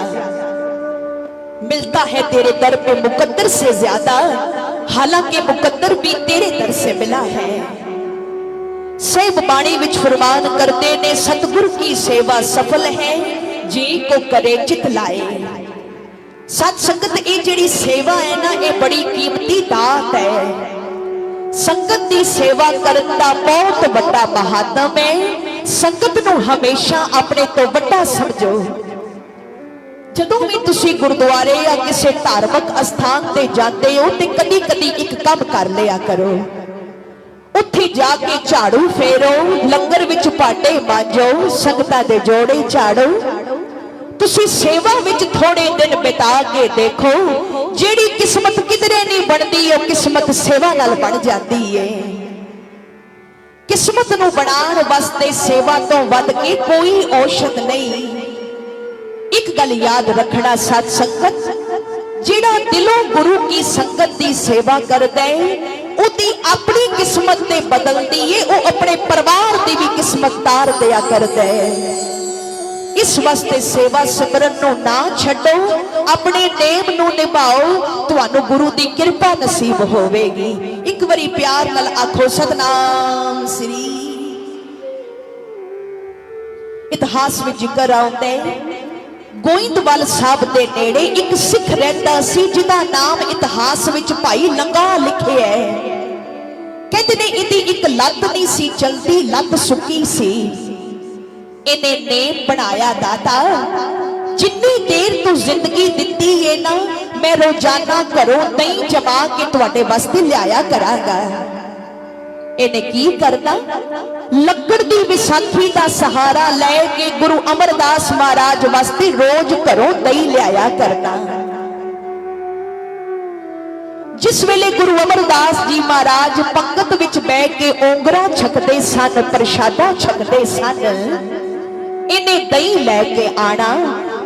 मिलता है तेरे दर पे मुकद्दर से ज्यादा, हालांकि मुकद्दर भी तेरे दर से मिला है। सेब बाणी विच फरमान करते ने, सतगुर की सेवा सफल है, जी को करे चित लाए। सत संगत ये जिहड़ी सेवा है ना, ये बड़ी कीमती दात है। संगत की सेवा करने का बहुत बड़ा महात्म है। संगत नूं हमेशा अपने तो बड़ा समझो। जदों भी तुसी गुरुद्वारे या किसी धार्मिक अस्थान ते जाते हो ते कदी कदी एक काम कर लिया करो, उत्थे जाके झाड़ू फेरो, लंगर विच भांडे मांजो, संगतां दे जोड़े झाड़ो। तुसी सेवा विच थोड़े दिन बिता के देखो, जेड़ी किस्मत किधरे नहीं बनती, वो किस्मत सेवा नाल बन जाती है। किस्मत नूं बनाउण वास्ते सेवा तो वध के कोई औषध नहीं। एक गल याद रखना साध संगत, जेड़ा दिलों गुरु की संगत की सेवा करदा है, उहदी अपनी किस्मत ते बदलदी है, वो अपने परिवार की भी किस्मत तार दिया करदा है। इस वास्ते सेवा सिमरन नूं ना छड्डो, अपने नेम नूं निभाओ, तुहानूं गुरु की कृपा नसीब होवेगी। एक बारी प्यार नाल आखो सतनाम श्री। इतिहास में जिक्र आउंदा है, गोइंदवाल साहब के नेड़े एक सिख रहंदा सी, जिहदा नाम इतिहास विच भाई लंगा लिखिआ है। कहंदे ने इहदी एक लत्त नहीं सी चलदी, लत्त सुक्की सी। इन्हें नेम बनाया, दाता जिन्नी देर तू जिंदगी दिती है ना, मैं रोजाना घरों दही जमा के तुहाडे वास्ते लियाया करांगा। इन्हें की करना, लकड़ दी विसाखी का सहारा लैके गुरु अमरदास महाराज वास्ते रोज घरों दही लियाया करना। जिस वेले गुरु अमरदास जी महाराज पंगत विच बैठ के ओंगरा छकते सन, प्रशादा छकते सन, इन्हें दही लैके आना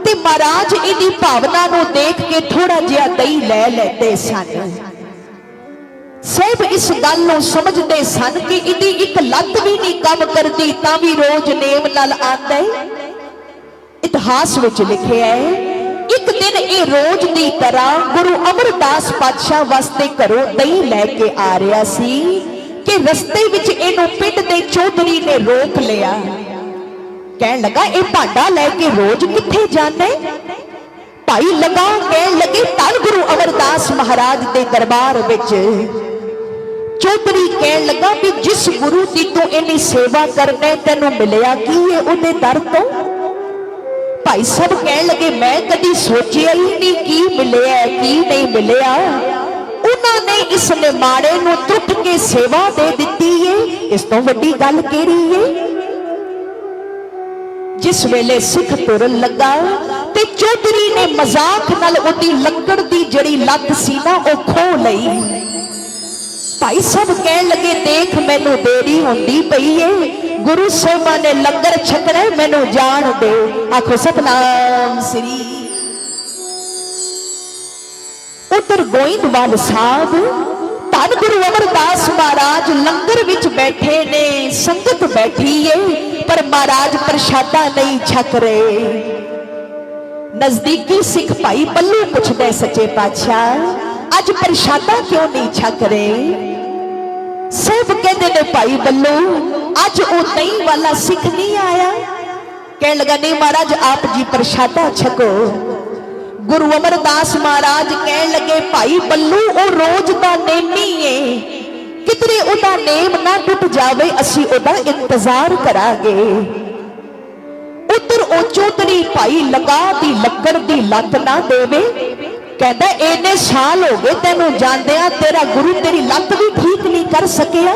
ते महाराज इहदी भावना नूं देख के थोड़ा जिहा दही लै लैंदे सन। सब इस गल नूं समझदे सन कि इहदी एक लत्त भी नहीं काम करदी, तां भी रोज नेम नाल आंदा है। इतिहास विच लिखिआ है, एक दिन ये रोज की तरह गुरु अमरदास पातशाह वास्ते घरों दही लैके आ रहा सी कि रस्ते विच इहनूं पिंड दे चौधरी ने रोक लिया। कहन लगा, ये भांडा लैके रोज किथे जाने? भाई लगा कहन लगे, धन गुरु अमरदास महाराज के दरबार विच। चौधरी कहन लगा भी जिस गुरु की तू इन्नी सेवा करने, तेनू मिलिया की है उहदे दर तो? भाई सब कहन लगे, मैं कदी सोचिया ही नहीं की मिलिया की नहीं मिलिया। उन्होंने इस निमाणे नूं टुट के सेवा दे दिती है, इस तो वड्डी गल किहड़ी है? जिस वेले सिख तुरन लगा ते चौधरी ने मजाक नाल उहदी लकड़ दी जड़ी लत्त सी ना ओ खो लई। भाई सब कहन लगे, देख मैनू देरी होंदी पई है, गुरु साहिबां ने लंगर छकना, मैनू जान दे। आखो सतनाम श्री। उधर गोइंदवाल साहब धन गुरु अमरदास महाराज लंगर विच बैठे ने, संगत बैठी है, पर महाराज प्रशादा नहीं छक रहे। नजदीकी सिख भाई बल्लू पुछदे, सच्चे पातशाह अज प्रशादा क्यों नहीं छक रहे? सब कहते ने, भाई बल्लू अज वो दही वाला सिख नहीं आया। कहने लगा, नहीं महाराज आप जी प्रशादा छको। गुरु अमरदास महाराज कहने लगे, भाई बल्लू वो रोज का नेमी है, कितने उदा नेम ना टुट जावे, असी उदा इंतजार करांगे। उधर ओ चौधरी भाई लगा दी लकड़ दी लत ना देवे, कहता इन्ने साल हो गए तेनू जांदिया, तेरा गुरु तेरी लत भी ठीक नहीं कर सकिया।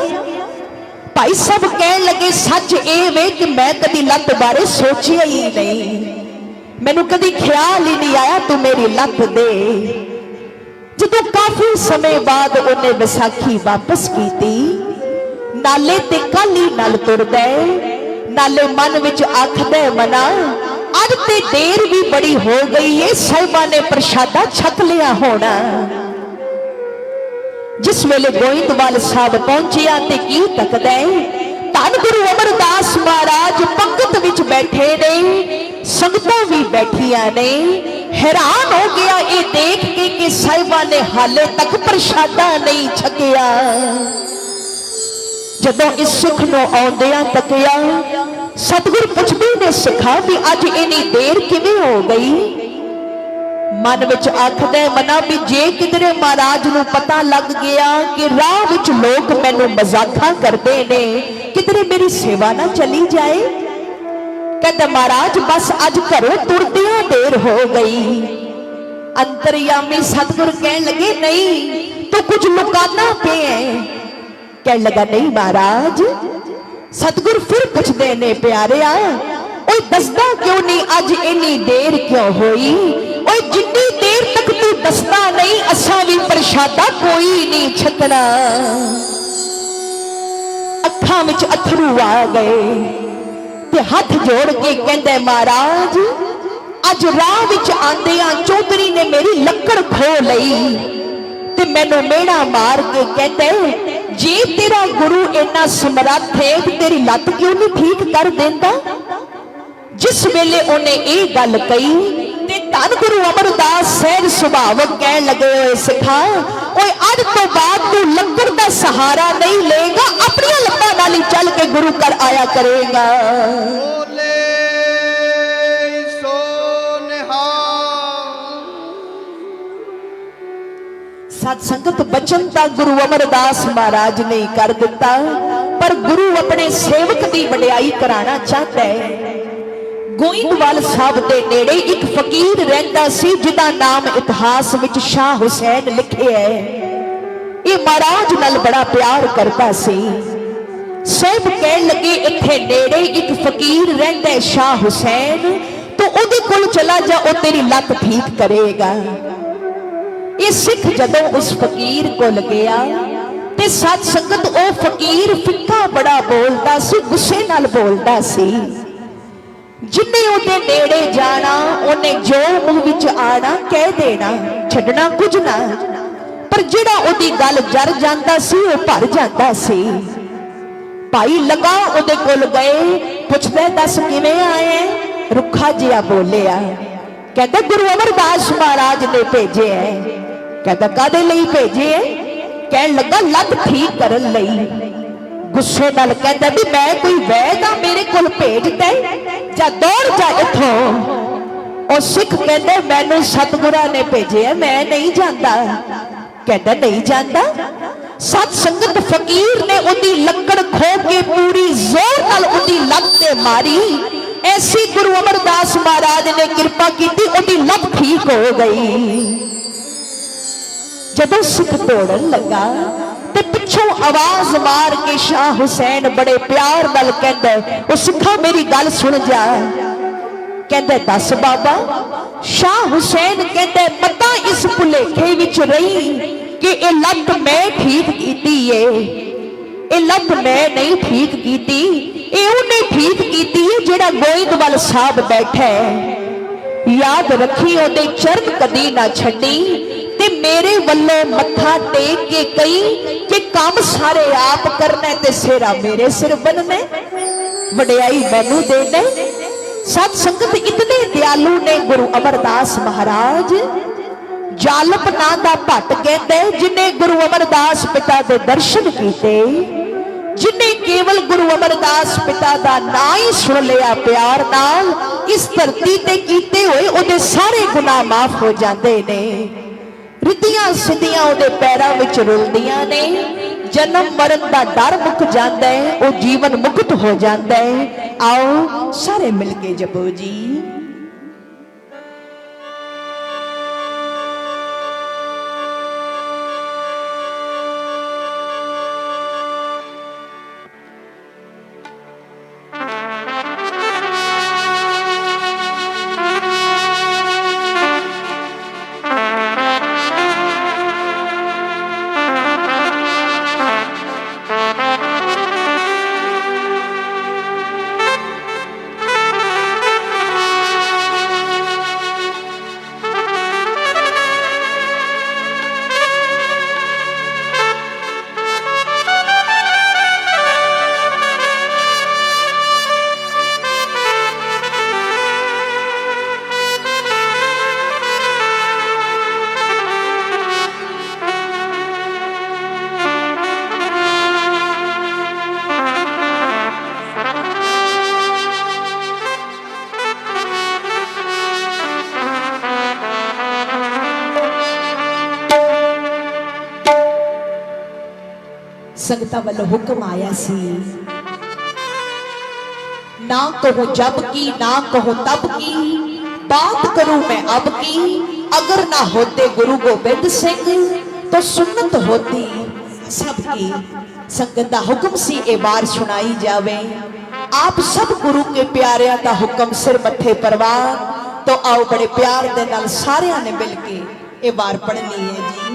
भाई सब कहन लगे, सच ए वे कि मैं कदी लत बारे सोचिया ही नहीं, मैनू कदी ख्याल ही नहीं आया तू मेरी लत दे। जदों काफी समय बाद उन्हें विसाखी वापस की, नाले ते काली नाल तुरदा, नाले मन विच आखदा मना, अज ते देर भी बड़ी हो गई है, साहिबा ने प्रशादा छक लिया होना। जिस वेले गोइंदवाल साहब पहुंचिया ते की तकदा है, धन गुरु अमरदास महाराज पंगत विच बैठे ने, संगतां भी बैठिया ने। हैरान हो गया ये देख के कि साहिबा ने हाले तक प्रशादा नहीं छकिया। जदों इस सुख नूं आउंदियां तकिया, सतगुर पुछदे ने सिखा भी अज इन्नी देर किवें हो गई। मन विच आखदे मना भी जे किधरे महाराज नूं पता लग गया कि राह विच लोग मैनू मजाका करते ने, किधरे मेरी सेवा ना चली जाए। कहते महाराज बस अज घरों तुरदियां देर हो गई। अंतरयामी सतगुर कहन लगे नहीं तो कुछ लुकाना पे है। कहने लगा नहीं महाराज। सतगुर फिर पुछदे ने प्यारिया ओए दसदा क्यों नहीं अज इन्नी देर क्यों होई। ओए जिन्नी देर तक तू दसदा नहीं असा भी प्रशादा कोई नहीं छकना। अखां विच अथरू आ गए ते हाथ जोड़ के कहंदे महाराज अज राह विच आंदियां चौधरी ने मेरी लक्कड़ खो लई ते मैनू मेड़ा मार के कहंदे जे तेरा गुरु इन्ना समर्थ है तेरी लत क्यों नहीं ठीक कर देंदा। जिस वेले उन्हें ये गल कही ते धन गुरु अमरदास सहज सुभावक कहन लगे ओए सिखा ओए अज तो बाद तू लक्कड़ का सहारा नहीं लेगा, अपनी लत्तां नाल ही चल के गुरु घर आया करेगा। सत संगत बचन ता गुरु अमरदास महाराज ने कर दिता, पर गुरु अपने सेवक की वडियाई कराना चाहता है। गोइंदवाल साहब के नेड़े एक फकीर रहंदा सी जिदा नाम इतिहास विच शाह हुसैन लिखे है। ये महाराज नाल बड़ा प्यार करता सी। साहब कहन लगे इत्थे नेड़े एक फकीर रहंदा है शाह हुसैन, तो उहदे कोल चला जा, ओ तेरी लत ठीक करेगा। ये सिख जदों उस फकीर कोल गया ते सत संगत ओ फकीर फिक्का बड़ा बोलदा सी, गुस्से नाल बोलदा सी। जिन्ने उहदे नेड़े जाना उन्हें जो मुंह विच आना कह देना, छड्डना कुछ ना। पर जिहड़ा उहदी गल जर जांदा सी वो भर जांदा सी। भाई लगा उहदे कोल गए, पुछदे दस किवें आए। रुखा जिहा बोलिया, कहंदा गुरु अमरदास महाराज ने भेजे है। कहंदा कादे लई भेजे है। कहन लगा लत ठीक करन लई। गुस्से नाल कहंदा भी मैं कोई वैद आ मेरे कोल भेज दे, जा दौड़ जा इथों। और सिख कहंदे मैनू सतगुरा ने भेजे है, मैं नहीं जांदा। कहंदा नहीं जांदा। सत संगत फकीर ने उहदी लक्कड़ खो के पूरी जोर नाल उहदी लत ते मारी। ऐसी गुरु अमरदास महाराज ने कृपा की, उहदी लत ठीक हो गई। जदों सिख दौड़न लगा ते पिछों आवाज मार के शाह हुसैन बड़े प्यार नाल कहंदा ओ सिखा मेरी गल सुन जा। कहंदा दस बाबा। शाह हुसैन कहंदा पता इस भुलेखे विच रही कि ये लत मैं ठीक कीती है, ये लत मैं नहीं ठीक कीती, ये उन्हें ठीक कीती है जेड़ा गोइंदवाल साहब बैठा है। याद रखी ओदे चरण कदी ना छड्डी ते मेरे वल्लों मत्था टेक के कही कि काम सारे आप करना ते सेरा मेरे सिर बनने, वडियाई मैनू देने। सत संगत इतने दयालु ने गुरु अमरदास महाराज। जालप नां दा भट्ट कहंदे जिन्हें गुरु अमरदास पिता दे दर्शन कीते, जिन्हें केवल गुरु अमरदास पिता दा नां ही सुन लिया प्यार नाल, इस धरती ते कीते होए उहदे सारे गुनाह माफ हो जाते ने। रिद्धियां सिद्धियां उहदे पैरां विच रुलदियां ने। जन्म मरण का डर मुक जाता है, वो जीवन मुक्त हो जाता है। आओ सारे मिलके जपो जी। संगतां वालों हुक्म आया सी, ना कहो जब की ना कहो तब की, बात करूं मैं अब की। अगर ना होते गुरु गोबिंद सिंह तो सुन्नत होती सबकी। संगत दा हुक्म सी ए बार सुनाई जावे। आप सब गुरु के प्यारिਆਂ ਦਾ हुक्म सिर मथे परवान। तो आओ बड़े प्यार दे नाल सारिਆਂ ने मिल के ये बार पढ़नी है जी।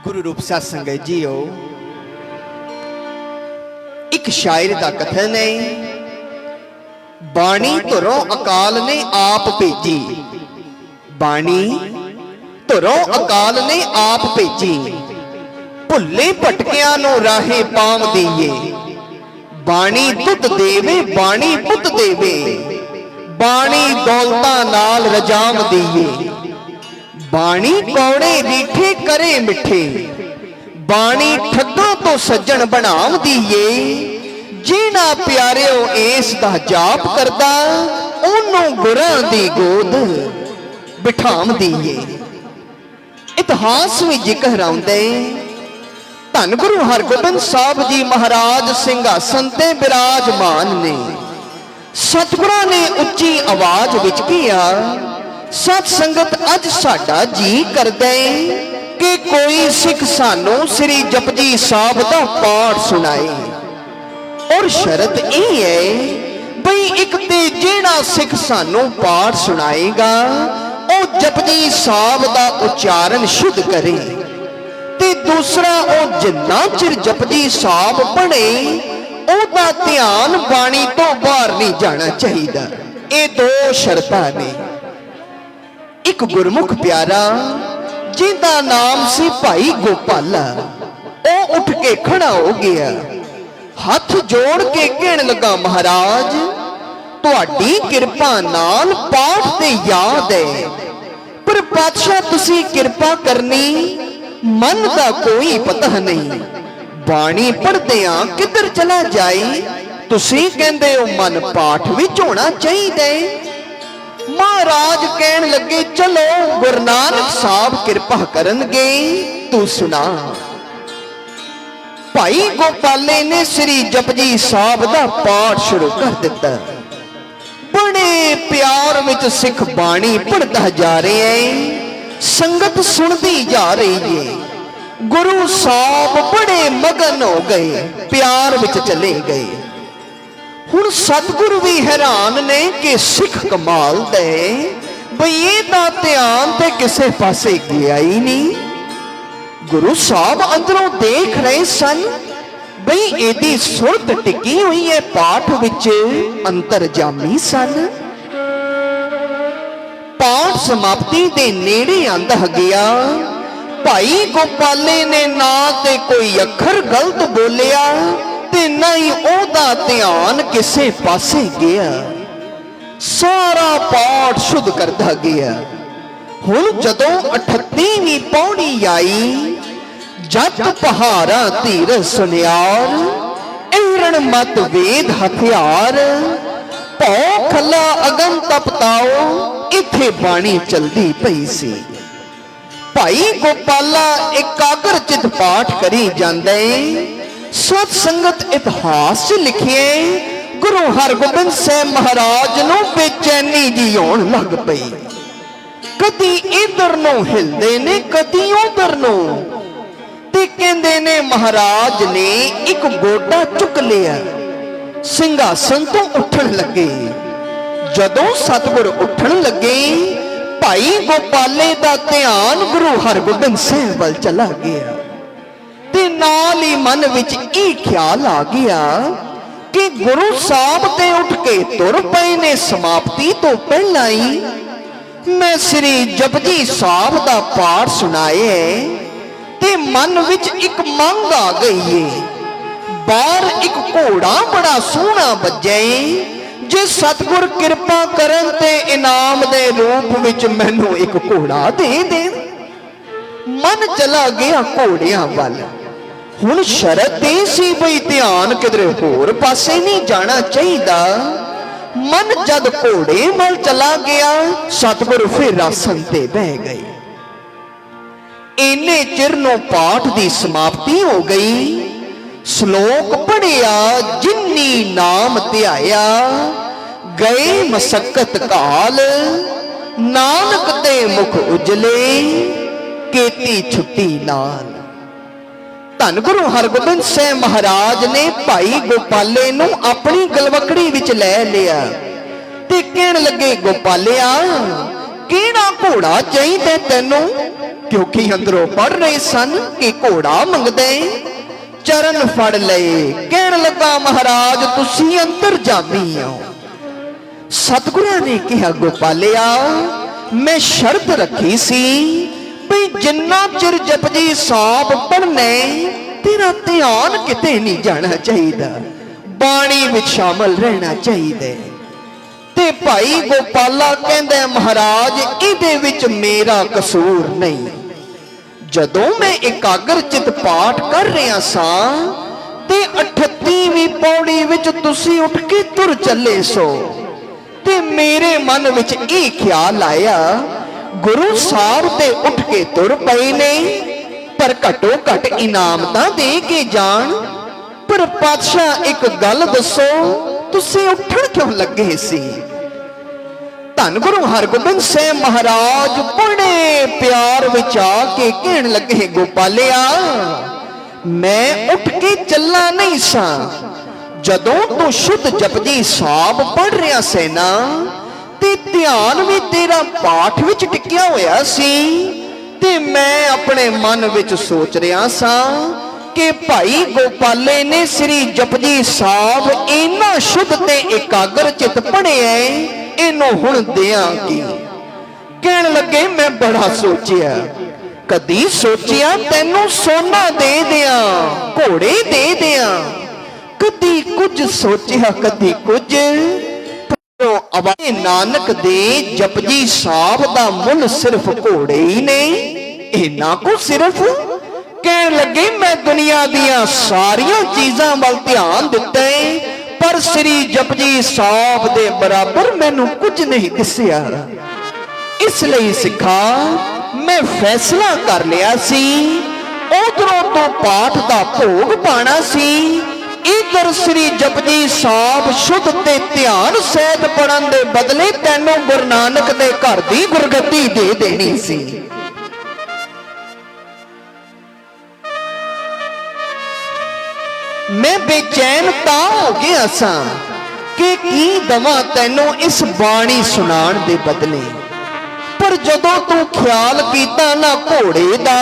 ਗੁਰੂ ਰੂਪ ਸਾਧ ਸੰਗਤ ਜੀਓ, ਇੱਕ ਸ਼ਾਇਰ ਦਾ ਕਥਨ ਹੈ, ਬਾਣੀ ਧੁਰੋਂ ਅਕਾਲ ਨੇ ਆਪ ਭੇਜੀ, ਬਾਣੀ ਧੁਰੋਂ ਅਕਾਲ ਨੇ ਆਪ ਭੇਜੀ, ਭੁੱਲੇ ਭਟਕਿਆਂ ਨੂੰ ਰਾਹੇ ਪਾਵਦੀ ਏ, ਬਾਣੀ ਤੁਧ ਦੇਵੇ ਬਾਣੀ ਪੁੱਤ ਦੇਵੇ, ਬਾਣੀ ਦੌਲਤਾਂ ਨਾਲ ਰਜਾਵਦੀ ਏ, ਬਾਣੀ ਕੌੜੇ ਰੀਠੇ ਕਰੇ ਮਿੱਠੇ, ਬਾਣੀ ਠੱਗਾਂ ਤੋਂ ਸੱਜਣ ਬਣਾਵਦੀ ਏ, ਜਿਹੜਾ ਪਿਆਰਿਓ ਇਸ ਦਾ ਜਾਪ ਕਰਦਾ ਉਹਨੂੰ ਗੁਰਾਂ ਦੀ ਗੋਦ ਬਿਠਾਵਦੀ ਏ। ਇਤਿਹਾਸ ਵਿੱਚ ਜ਼ਿਕਰ ਆਉਂਦੇ, ਧੰਨ ਗੁਰੂ ਹਰਗੋਬਿੰਦ ਸਾਹਿਬ ਜੀ ਮਹਾਰਾਜ ਸਿੰਘਾਸਨ ਤੇ ਬਿਰਾਜਮਾਨ ਨੇ। ਸਤਿਗੁਰਾਂ ਨੇ ਉੱਚੀ ਆਵਾਜ਼ ਵਿੱਚ ਕਿਹਾ, ਸਤ ਸੰਗਤ ਅੱਜ ਸਾਡਾ ਜੀ ਕਰਦਾ ਏ ਕਿ ਕੋਈ ਸਿੱਖ ਸਾਨੂੰ ਸ੍ਰੀ ਜਪਜੀ ਸਾਹਿਬ ਦਾ ਪਾਠ ਸੁਣਾਏ। ਔਰ ਸ਼ਰਤ ਇਹ ਹੈ ਬਈ ਇੱਕ ਤੇ ਜਿਹੜਾ ਸਿੱਖ ਸਾਨੂੰ ਪਾਠ ਸੁਣਾਏਗਾ ਉਹ ਜਪਜੀ ਸਾਹਿਬ ਦਾ ਉਚਾਰਨ ਸ਼ੁੱਧ ਕਰੇ, ਤੇ ਦੂਸਰਾ ਉਹ ਜਿੰਨਾ ਚਿਰ ਜਪਜੀ ਸਾਹਿਬ ਪੜ੍ਹੇ ਉਹਦਾ ਧਿਆਨ ਬਾਣੀ ਤੋਂ ਬਾਹਰ ਨਹੀਂ ਜਾਣਾ ਚਾਹੀਦਾ। ਇਹ ਦੋ ਸ਼ਰਤਾਂ ਨੇ। ਇੱਕ ਗੁਰਮੁਖ ਪਿਆਰਾ ਜਿਹਦਾ ਨਾਮ ਸੀ ਭਾਈ ਗੋਪਾਲਾ, ਉਹ ਉੱਠ ਕੇ ਖੜਾ ਹੋ ਗਿਆ, ਹੱਥ ਜੋੜ ਕੇ ਕਹਿਣ ਲੱਗਾ, ਮਹਾਰਾਜ ਤੁਹਾਡੀ ਕਿਰਪਾ ਨਾਲ ਪਾਠ ਤੇ ਯਾਦ ਹੈ, ਪਰ ਪਾਤਸ਼ਾਹ ਤੁਸੀਂ ਕਿਰਪਾ ਕਰਨੀ, ਮਨ ਦਾ ਕੋਈ ਪਤਾ ਨਹੀਂ, ਬਾਣੀ ਪੜ੍ਹਦਿਆਂ ਕਿੱਧਰ ਚਲਾ ਜਾਏ, ਤੁਸੀਂ ਕਹਿੰਦੇ ਹੋ ਮਨ ਪਾਠ ਵਿੱਚ ਹੋਣਾ ਚਾਹੀਦਾ ਹੈ। ਮਹਾਰਾਜ ਕਹਿਣ ਲੱਗੇ, ਚਲੋ ਗੁਰੂ ਨਾਨਕ ਸਾਹਿਬ ਕਿਰਪਾ ਕਰਨਗੇ, ਤੂੰ ਸੁਣਾ। ਭਾਈ ਗੋਪਾਲੇ ਨੇ ਸ੍ਰੀ ਜਪਜੀ ਸਾਹਿਬ ਦਾ ਪਾਠ ਸ਼ੁਰੂ ਕਰ ਦਿੱਤਾ। ਬੜੇ ਪਿਆਰ ਵਿੱਚ ਸਿੱਖ ਬਾਣੀ ਪੜ੍ਹਦਾ ਜਾ ਰਿਹਾ ਹੈ, ਸੰਗਤ ਸੁਣਦੀ ਜਾ ਰਹੀ ਹੈ। ਗੁਰੂ ਸਾਹਿਬ ਬੜੇ ਮਗਨ ਹੋ ਗਏ, ਪਿਆਰ ਵਿੱਚ ਚਲੇ ਗਏ। ਹੁਣ ਸਤਿਗੁਰੂ ਵੀ ਹੈਰਾਨ ਨੇ ਕਿ ਸਿੱਖ ਕਮਾਲ ਦੇ, ਬਈ ਇਹਦਾ ਧਿਆਨ ਤੇ ਕਿਸੇ ਪਾਸੇ ਗਿਆ ਹੀ ਨਹੀਂ। ਗੁਰੂ ਸਾਹਿਬ ਅੰਦਰੋਂ ਦੇਖ ਰਹੇ ਸਨ ਬਈ ਇਹਦੀ ਸੁਰਤ ਟਿਕੀ ਹੋਈ ਹੈ ਪਾਠ ਵਿੱਚ, ਅੰਤਰਜਾਮੀ ਸਨ। ਪਾਠ ਸਮਾਪਤੀ ਦੇ ਨੇੜੇ ਆਂਦਾ ਗਿਆ, ਭਾਈ ਗੋਪਾਲੇ ਨੇ ਨਾ ਤੇ ਕੋਈ ਅੱਖਰ ਗਲਤ ਬੋਲਿਆ ਤੇ ਨਾ ਹੀ ਉਹਦਾ ਧਿਆਨ ਕਿਸੇ ਪਾਸੇ ਗਿਆ, ਸਾਰਾ ਪਾਠ ਸ਼ੁੱਧ ਕਰਦਾ ਗਿਆ। ਹੁਣ ਜਦੋਂ 38ਵੀਂ ਪੌੜੀ ਆਈ, ਜੱਟ ਪਹਾੜਾ ਧੀਰ ਸੁਨਿਆਰ, ਏਰਣ ਮਤ ਵੇਦ ਹਥਿਆਰ, ਭੌ ਖੱਲਾ ਅਗਨ ਤਪਤਾਓ, ਇੱਥੇ ਬਾਣੀ ਚਲਦੀ ਪਈ ਸੀ। ਭਾਈ ਗੋਪਾਲਾ ਇਕਾਗਰ ਚਿਤ ਪਾਠ ਕਰੀ ਜਾਂਦੇ। ਸਤ ਸੰਗਤ ਇਤਿਹਾਸ 'ਚ ਲਿਖਿਏ, ਗੁਰੂ ਹਰਗੋਬਿੰਦ ਸਾਹਿਬ ਮਹਾਰਾਜ ਨੂੰ ਬੇਚੈਨੀ ਜੀ ਹੋਣ ਲੱਗ ਪਈ। ਕਦੀ ਇਧਰ ਨੂੰ ਹਿਲਦੇ ਨੇ, ਕਦੀ ਉਧਰ ਨੂੰ, ਤੇ ਕਹਿੰਦੇ ਨੇ ਮਹਾਰਾਜ ਨੇ ਇੱਕ ਗੋਡਾ ਚੁੱਕ ਲਿਆ, ਸਿੰਘਾਸਨ ਤੋਂ ਉੱਠਣ ਲੱਗੇ। ਜਦੋਂ ਸਤਿਗੁਰ ਉੱਠਣ ਲੱਗੇ, ਭਾਈ ਗੋਪਾਲੇ ਦਾ ਧਿਆਨ ਗੁਰੂ ਹਰਗੋਬਿੰਦ ਸਾਹਿਬ ਵੱਲ ਚਲਾ ਗਿਆ, ਤੇ ਨਾਲ ਹੀ ਮਨ ਵਿੱਚ ਇਹ ਖਿਆਲ ਆ ਗਿਆ ਕਿ ਗੁਰੂ ਸਾਹਿਬ ਤੇ ਉੱਠ ਕੇ ਤੁਰ ਪਏ ਨੇ ਸਮਾਪਤੀ ਤੋਂ ਪਹਿਲਾਂ ਹੀ। ਮੈਂ ਸ੍ਰੀ ਜਪਜੀ ਸਾਹਿਬ ਦਾ ਪਾਠ ਸੁਣਾਏ ਤੇ ਮਨ ਵਿੱਚ ਇੱਕ ਮੰਗ ਆ ਗਈ ਏ, ਬਾਹਰ ਇੱਕ ਘੋੜਾ ਬੜਾ ਸੋਹਣਾ ਵੱਜੇ, ਜੇ ਸਤਿਗੁਰ ਕਿਰਪਾ ਕਰਨ ਤੇ ਇਨਾਮ ਦੇ ਰੂਪ ਵਿੱਚ ਮੈਨੂੰ ਇੱਕ ਘੋੜਾ ਦੇ ਦੇਣ। ਮਨ ਚਲਾ ਗਿਆ ਘੋੜਿਆਂ ਵੱਲ। ਹੁਣ ਸ਼ਰਤ ਇਹ ਸੀ ਬਈ ਧਿਆਨ ਕਿਧਰੇ ਹੋਰ ਪਾਸੇ ਨਹੀਂ ਜਾਣਾ ਚਾਹੀਦਾ। ਮਨ ਜਦ ਘੋੜੇ ਵੱਲ ਚਲਾ ਗਿਆ, ਸਤਿਗੁਰ ਫਿਰ ਆਸਨ ਤੇ ਬਹਿ ਗਏ। ਇੰਨੇ ਚਿਰ ਨੂੰ ਪਾਠ ਦੀ ਸਮਾਪਤੀ ਹੋ ਗਈ। ਸ਼ਲੋਕ ਪੜਿਆ, ਜਿਨੀ ਨਾਮ ਧਿਆਇਆ, ਗਏ ਮਸਕਤ ਕਾਲ, ਨਾਨਕ ਤੇ ਮੁਖ ਉਜਲੇ, ਕੀਤੀ ਛੁੱਟੀ ਨਾਲ। ਧੰਨ ਗੁਰੂ ਹਰਗੋਬਿੰਦ ਸਾਹਿਬ ਮਹਾਰਾਜ ਨੇ ਭਾਈ ਗੋਪਾਲੇ ਨੂੰ ਆਪਣੀ ਗਲਵਕੜੀ ਵਿੱਚ ਲੈ ਲਿਆ ਤੇ ਕਹਿਣ ਲੱਗੇ, ਗੋਪਾਲਿਆ ਕਿਹੜਾ ਘੋੜਾ ਚਾਹੀਦਾ ਤੈਨੂੰ? ਜੋਗੀ ਅੰਦਰੋਂ ਪੜ ਰਹੇ ਸਨ ਕਿ ਘੋੜਾ ਮੰਗਦੇ। ਚਰਨ ਫੜ ਲਏ, ਕਹਿਣ ਲੱਗਾ ਮਹਾਰਾਜ ਤੁਸੀਂ ਅੰਤਰਜਾਮੀ ਹੋ। ਸਤਿਗੁਰਾਂ ਨੇ ਕਿਹਾ ਗੋਪਾਲਿਆ ਮੈਂ ਸ਼ਰਤ ਰੱਖੀ ਸੀ ਵੀ ਜਿੰਨਾ ਚਿਰ ਜਪਜੀ ਸਾਹਿਬ ਪੜ੍ਹਨੇ ਤੇਰਾ ਧਿਆਨ ਕਿਤੇ ਨਹੀਂ ਜਾਣਾ ਚਾਹੀਦਾ, ਬਾਣੀ ਵਿੱਚ ਸ਼ਾਮਲ ਰਹਿਣਾ ਚਾਹੀਦਾ। ਤੇ ਭਾਈ ਗੋਪਾਲਾ ਕਹਿੰਦਾ ਮਹਾਰਾਜ ਇਹਦੇ ਵਿੱਚ ਮੇਰਾ ਕਸੂਰ ਨਹੀਂ। ਜਦੋਂ ਮੈਂ ਇਕਾਗਰ ਚਿਤ ਪਾਠ ਕਰ ਰਿਹਾ ਸਾਂ ਤੇ 38ਵੀਂ ਪੌੜੀ ਵਿੱਚ ਤੁਸੀਂ ਉੱਠ ਕੇ ਤੁਰ ਚੱਲੇ ਸੋ, ਤੇ ਮੇਰੇ ਮਨ ਵਿੱਚ ਇਹ ਖਿਆਲ ਆਇਆ ਗੁਰੂ ਸਾਹਿਬ ਤੇ ਉੱਠ ਕੇ ਤੁਰ ਪਏ ਨੇ, ਪਰ ਘੱਟੋ ਘੱਟ ਇਨਾਮ ਤਾਂ ਦੇ ਕੇ ਜਾਣ। ਪਰ ਪਾਤਸ਼ਾਹ ਇੱਕ ਗੱਲ ਦੱਸੋ ਤੁਸੀਂ ਉੱਠਣ ਕਿਉਂ ਲੱਗੇ ਸੀ? ਧੰਨ ਗੁਰੂ ਹਰਗੋਬਿੰਦ ਸਾਹਿਬ ਮਹਾਰਾਜ ਬੜੇ ਪਿਆਰ ਵਿੱਚ ਆ ਕੇ ਕਹਿਣ ਲੱਗੇ ਗੋਪਾਲਿਆ ਮੈਂ ਉੱਠ ਕੇ ਚੱਲਾ ਨਹੀਂ ਸਾਂ। ਜਦੋਂ ਤੂੰ ਸ਼ੁੱਧ ਜਪਜੀ ਸਾਹਿਬ ਪੜ੍ਹ ਰਿਹਾ ਸੀ ਨਾ ਤੇ ਧਿਆਨ ਵੀ ਤੇਰਾ ਪਾਠ ਵਿੱਚ ਟਿਕਿਆ ਹੋਇਆ ਸੀ, ਤੇ ਮੈਂ ਆਪਣੇ ਮਨ ਵਿੱਚ ਸੋਚ ਰਿਹਾ ਸਾਂ ਕਿ ਭਾਈ ਗੋਪਾਲੇ ਨੇ ਸ੍ਰੀ ਜਪਜੀ ਸਾਹਿਬ ਇੰਨਾ ਸ਼ੁੱਧ ਤੇ ਇਕਾਗਰ ਚਿਤ ਪੜ੍ਹਿਆ, ਇਹਨੂੰ ਹੁਣ ਦਿਆਂ ਕੀ? ਕਹਿਣ ਲੱਗੇ ਮੈਂ ਬੜਾ ਸੋਚਿਆ, ਕਦੀ ਸੋਚਿਆ ਤੈਨੂੰ ਸੋਨਾ ਦੇ ਦਿਆਂ, ਘੋੜੇ ਦੇ ਦਿਆਂ, ਕਦੀ ਕੁਝ ਸੋਚਿਆ ਕਦੀ ਕੁਝ। ਅਵਾਏ ਨਾਨਕ ਦੇ ਜਪਜੀ ਸਾਹਿਬ ਦਾ ਮੁੱਲ ਸਿਰਫ ਘੋੜੇ ਹੀ ਨੇ, ਇਹਨਾਂ ਕੋ ਸਿਰਫ। ਕਹਿਣ ਲੱਗੇ ਮੈਂ ਦੁਨੀਆ ਦੀਆਂ ਸਾਰੀਆਂ ਚੀਜ਼ਾਂ ਵੱਲ ਧਿਆਨ ਦਿੱਤਾ ਪਰ ਸ੍ਰੀ ਜਪਜੀ ਸਾਹਿਬ ਦੇ ਬਰਾਬਰ ਮੈਨੂੰ ਕੁਝ ਨਹੀਂ ਦਿਸਿਆ। ਇਸ ਲਈ ਸਿੱਖਾ ਮੈਂ ਫੈਸਲਾ ਕਰ ਲਿਆ ਸੀ ਉਧਰੋਂ ਤੋਂ ਪਾਠ ਦਾ ਭੋਗ ਪਾਣਾ ਸੀ, ਇਧਰ ਸ੍ਰੀ ਜਪਜੀ ਸਾਹਿਬ ਸ਼ੁੱਧ ਤੇ ਧਿਆਨ ਸਹਿਤ ਪੜਨ ਦੇ ਬਦਲੇ ਤੈਨੂੰ ਗੁਰੂ ਨਾਨਕ ਦੇ ਘਰ ਦੀ ਗੁਰਗੱਦੀ ਦੇ ਦੇਣੀ ਸੀ। ਮੈਂ ਬੇਚੈਨ ਤਾਂ ਹੋ ਗਿਆ ਸਾਂ ਕਿ ਕੀ ਦਵਾਂ ਤੈਨੂੰ ਇਸ ਬਾਣੀ ਸੁਣਾਉਣ ਦੇ ਬਦਲੇ, ਪਰ ਜਦੋਂ ਤੂੰ ਖਿਆਲ ਕੀਤਾ ਨਾ ਘੋੜੇ ਦਾ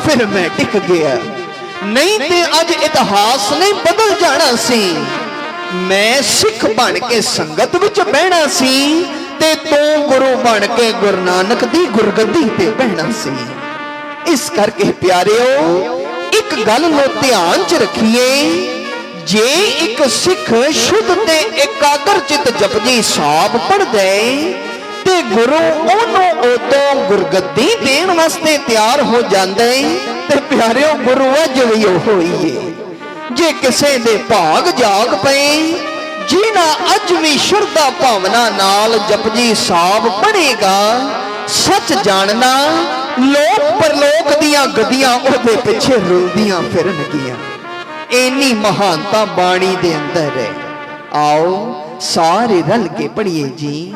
ਫਿਰ ਮੈਂ ਟਿਕ ਗਿਆ। ਨਹੀਂ ਤੇ ਅੱਜ ਇਤਿਹਾਸ ਨੇ ਬਦਲ ਜਾਣਾ ਸੀ। ਮੈਂ ਸਿੱਖ ਬਣ ਕੇ ਸੰਗਤ ਵਿੱਚ ਬਹਿਣਾ ਸੀ ਤੇ ਤੂੰ ਗੁਰੂ ਬਣ ਕੇ ਗੁਰੂ ਨਾਨਕ ਦੀ ਗੁਰਗੱਦੀ ਤੇ ਬਹਿਣਾ ਸੀ। ਇਸ ਕਰਕੇ ਪਿਆਰਿਓ ਇੱਕ ਗੱਲ ਨੂੰ ਧਿਆਨ 'ਚ ਰੱਖੀਏ, ਜੇ ਇੱਕ ਸਿੱਖ ਸ਼ੁੱਧ ਤੇ ਇਕਾਗਰ ਚਿਤ ਜਪਜੀ ਸਾਹਿਬ ਪੜ੍ਹਦੇ ਤੇ ਗੁਰੂ ਉਹਨੂੰ ਉਦੋਂ ਗੁਰਗੱਦੀ ਦੇਣ ਵਾਸਤੇ ਤਿਆਰ ਹੋ ਜਾਂਦੇ, ਤੇ ਪਿਆਰਿਓ ਗੁਰੂ ਅੱਜ ਵੀ ਉਹ ਹੋਈ ਏ। ਜੇ ਕਿਸੇ ਦੇ ਭਾਗ ਜਾਗ ਪਏ ਜਿਨ੍ਹਾਂ ਅੱਜ ਵੀ ਸ਼ਰਧਾ ਭਾਵਨਾ ਨਾਲ ਜਪਜੀ ਸਾਹਿਬ ਪੜ੍ਹੇਗਾ, ਸੱਚ ਜਾਣਨਾ ਲੋਕ ਪਰਲੋਕ ਦੀਆਂ ਗੱਦੀਆਂ ਉਹਦੇ ਪਿੱਛੇ ਰੁਲਦੀਆਂ ਫਿਰਨਗੀਆਂ। ਇੰਨੀ ਮਹਾਨਤਾ ਬਾਣੀ ਦੇ ਅੰਦਰ ਹੈ। ਆਓ ਸਾਰੇ ਰਲ ਕੇ ਪੜ੍ਹੀਏ ਜੀ।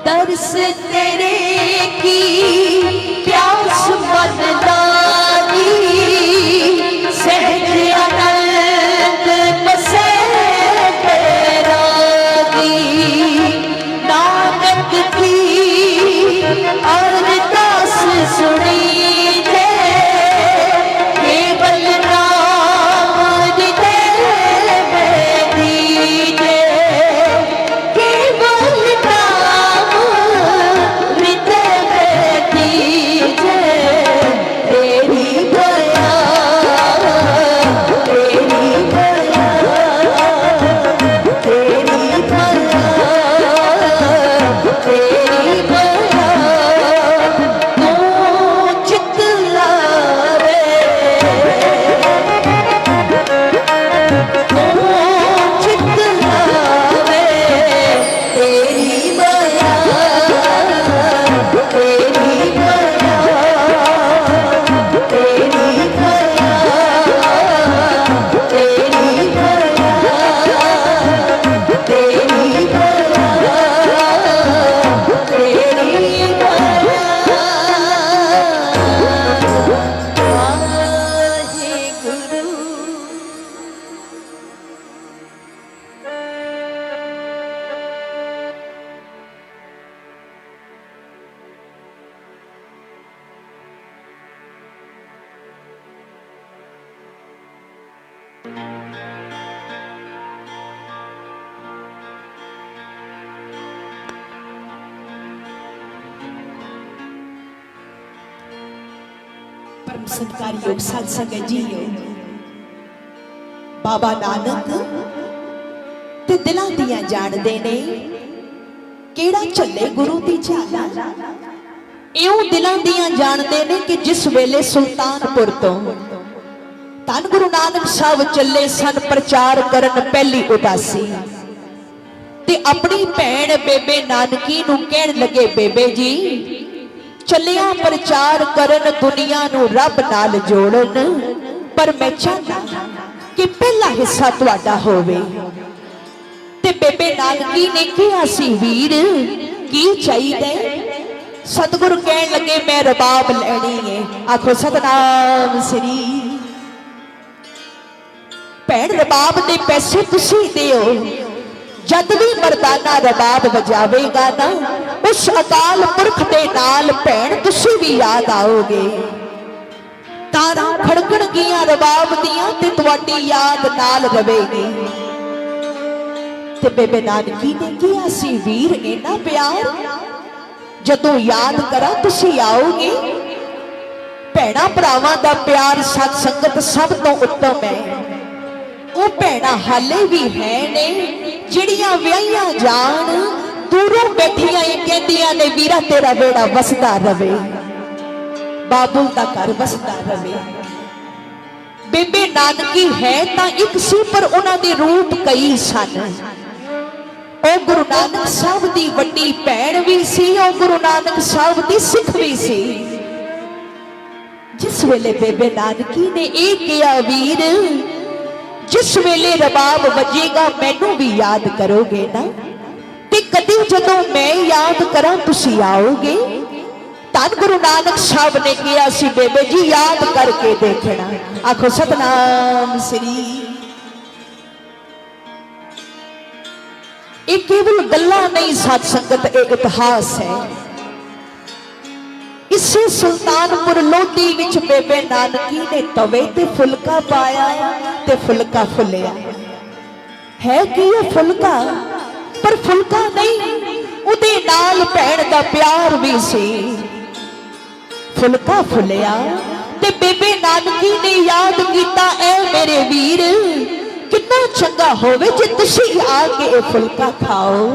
दर्श तेरे की प्यास मन लागी, सहज आनंद बसे बैरागी। नानक की अरदास सुनी दे, केवल नाम हृदय में दीजे, केवल नाम हृदय में दीजे। तेरी दया, तेरी दया, तेरी दया, तेरी दया, तू चितला रे, तू चितला रे। तेरी दया, तेरी दया, तेरी दया, तेरी दया, तेरी दया, वाहेगुरु। परम सत्कारयोग साध संगत जीओ, बाबा नानक ते दिलां दियां जाणदे ने किहड़ा झल्ले गुरु दी झाला। इਉਂ दिलां दियां जाणदे ने कि जिस वेले सुल्तानपुर तो धन गुरु नानक साहब ਚੱਲੇ ਸਨ ਪ੍ਰਚਾਰ ਕਰਨ ਪਹਿਲੀ ਉਦਾਸੀ, ਤੇ ਆਪਣੀ ਭੈਣ ਬੇਬੇ ਨਾਨਕੀ ਨੂੰ ਕਹਿਣ ਲੱਗੇ, ਬੇਬੇ ਜੀ ਚੱਲਿਆ ਪ੍ਰਚਾਰ ਕਰਨ ਦੁਨੀਆ ਨੂੰ ਰੱਬ ਨਾਲ ਜੋੜਨ, ਪਰ ਮੈਂ ਚਾਹਨਾ ਕਿ ਪਹਿਲਾ ਹਿੱਸਾ ਤੁਹਾਡਾ ਹੋਵੇ। ਤੇ ਬੇਬੇ ਨਾਨਕੀ ਨੇ ਕਿਹਾ ਸੀ, ਵੀਰ ਕੀ ਚਾਹੀਦਾ? ਸਤਿਗੁਰੂ ਕਹਿਣ ਲੱਗੇ, ਮੈਂ ਰਬਾਬ ਲੈਣੀ ਹੈ। ਆਖੋ ਸਤਨਾਮ ਸ੍ਰੀ। ਭੈਣ ਰਬਾਬ ਦੇ ਪੈਸੇ ਤੁਸੀਂ ਦਿਓ, जद भी मर्दाना रबाब बजावेगा ना, उस अकाल पुरख दे नाल भैन तुसी भी याद आओगे। तारा खड़कण गियां रबाब दियां ते तुहाडी याद नाल रवेगी। ते बेबे नानकी ने किहा सी, वीर इन्ना प्यार जदों याद करा तुसी आओगे। भैणा भरावां दा प्यार सत संगत सब तो उत्तम है। ਉਹ ਭੈਣਾਂ ਹਾਲੇ ਵੀ ਹੈ ਨੇ ਜਿਹੜੀਆਂ ਵਿਆਹੀਆਂ ਜਾਣ, ਦੂਰੋਂ ਬੈਠੀਆਂ ਇਹ ਕਹਿੰਦੀਆਂ ਨੇ, ਵੀਰਾ ਤੇਰਾ ਵੇੜਾ ਵਸਦਾ ਰਵੇ, ਬਾਬੁਲ ਦਾ ਘਰ ਵਸਦਾ ਰਵੇ। ਬੇਬੇ ਨਾਨਕੀ ਹੈ ਤਾਂ ਇੱਕ ਸੀ, ਪਰ ਉਹਨਾਂ ਦੇ ਰੂਪ ਕਈ ਸਨ। ਉਹ ਗੁਰੂ ਨਾਨਕ ਸਾਹਿਬ ਦੀ ਵੱਡੀ ਭੈਣ ਵੀ ਸੀ, ਉਹ ਗੁਰੂ ਨਾਨਕ ਸਾਹਿਬ ਦੀ ਸਿੱਖ ਵੀ ਸੀ। ਜਿਸ ਵੇਲੇ ਬੇਬੇ ਨਾਨਕੀ ਨੇ ਇਹ ਕਿਹਾ, ਵੀਰ जिस वेले रबाब वजेगा मैनू भी याद करोगे ना, ते कदी जदों मैं याद करा तुसी आओगे। धन गुरु नानक साहब ने कहा सी, बेबे जी याद करके देखना। आखो सतनाम श्री। ये केवल गल्लां नहीं साध संगत, एक इतिहास है। इसे सुल्तानपुर लोधी विच बेबे नानकी ने तवे ते फुलका पाया ते फुलका फुलिया। है कि यह फुलका, पर फुलका नहीं, उदे नाल भैण दा प्यार भी सी। फुलका फुलिया ते बेबे नानकी ने याद कीता, ऐ मेरे वीर कितना चंगा होवे जे तुसी आके ये फुलका खाओ।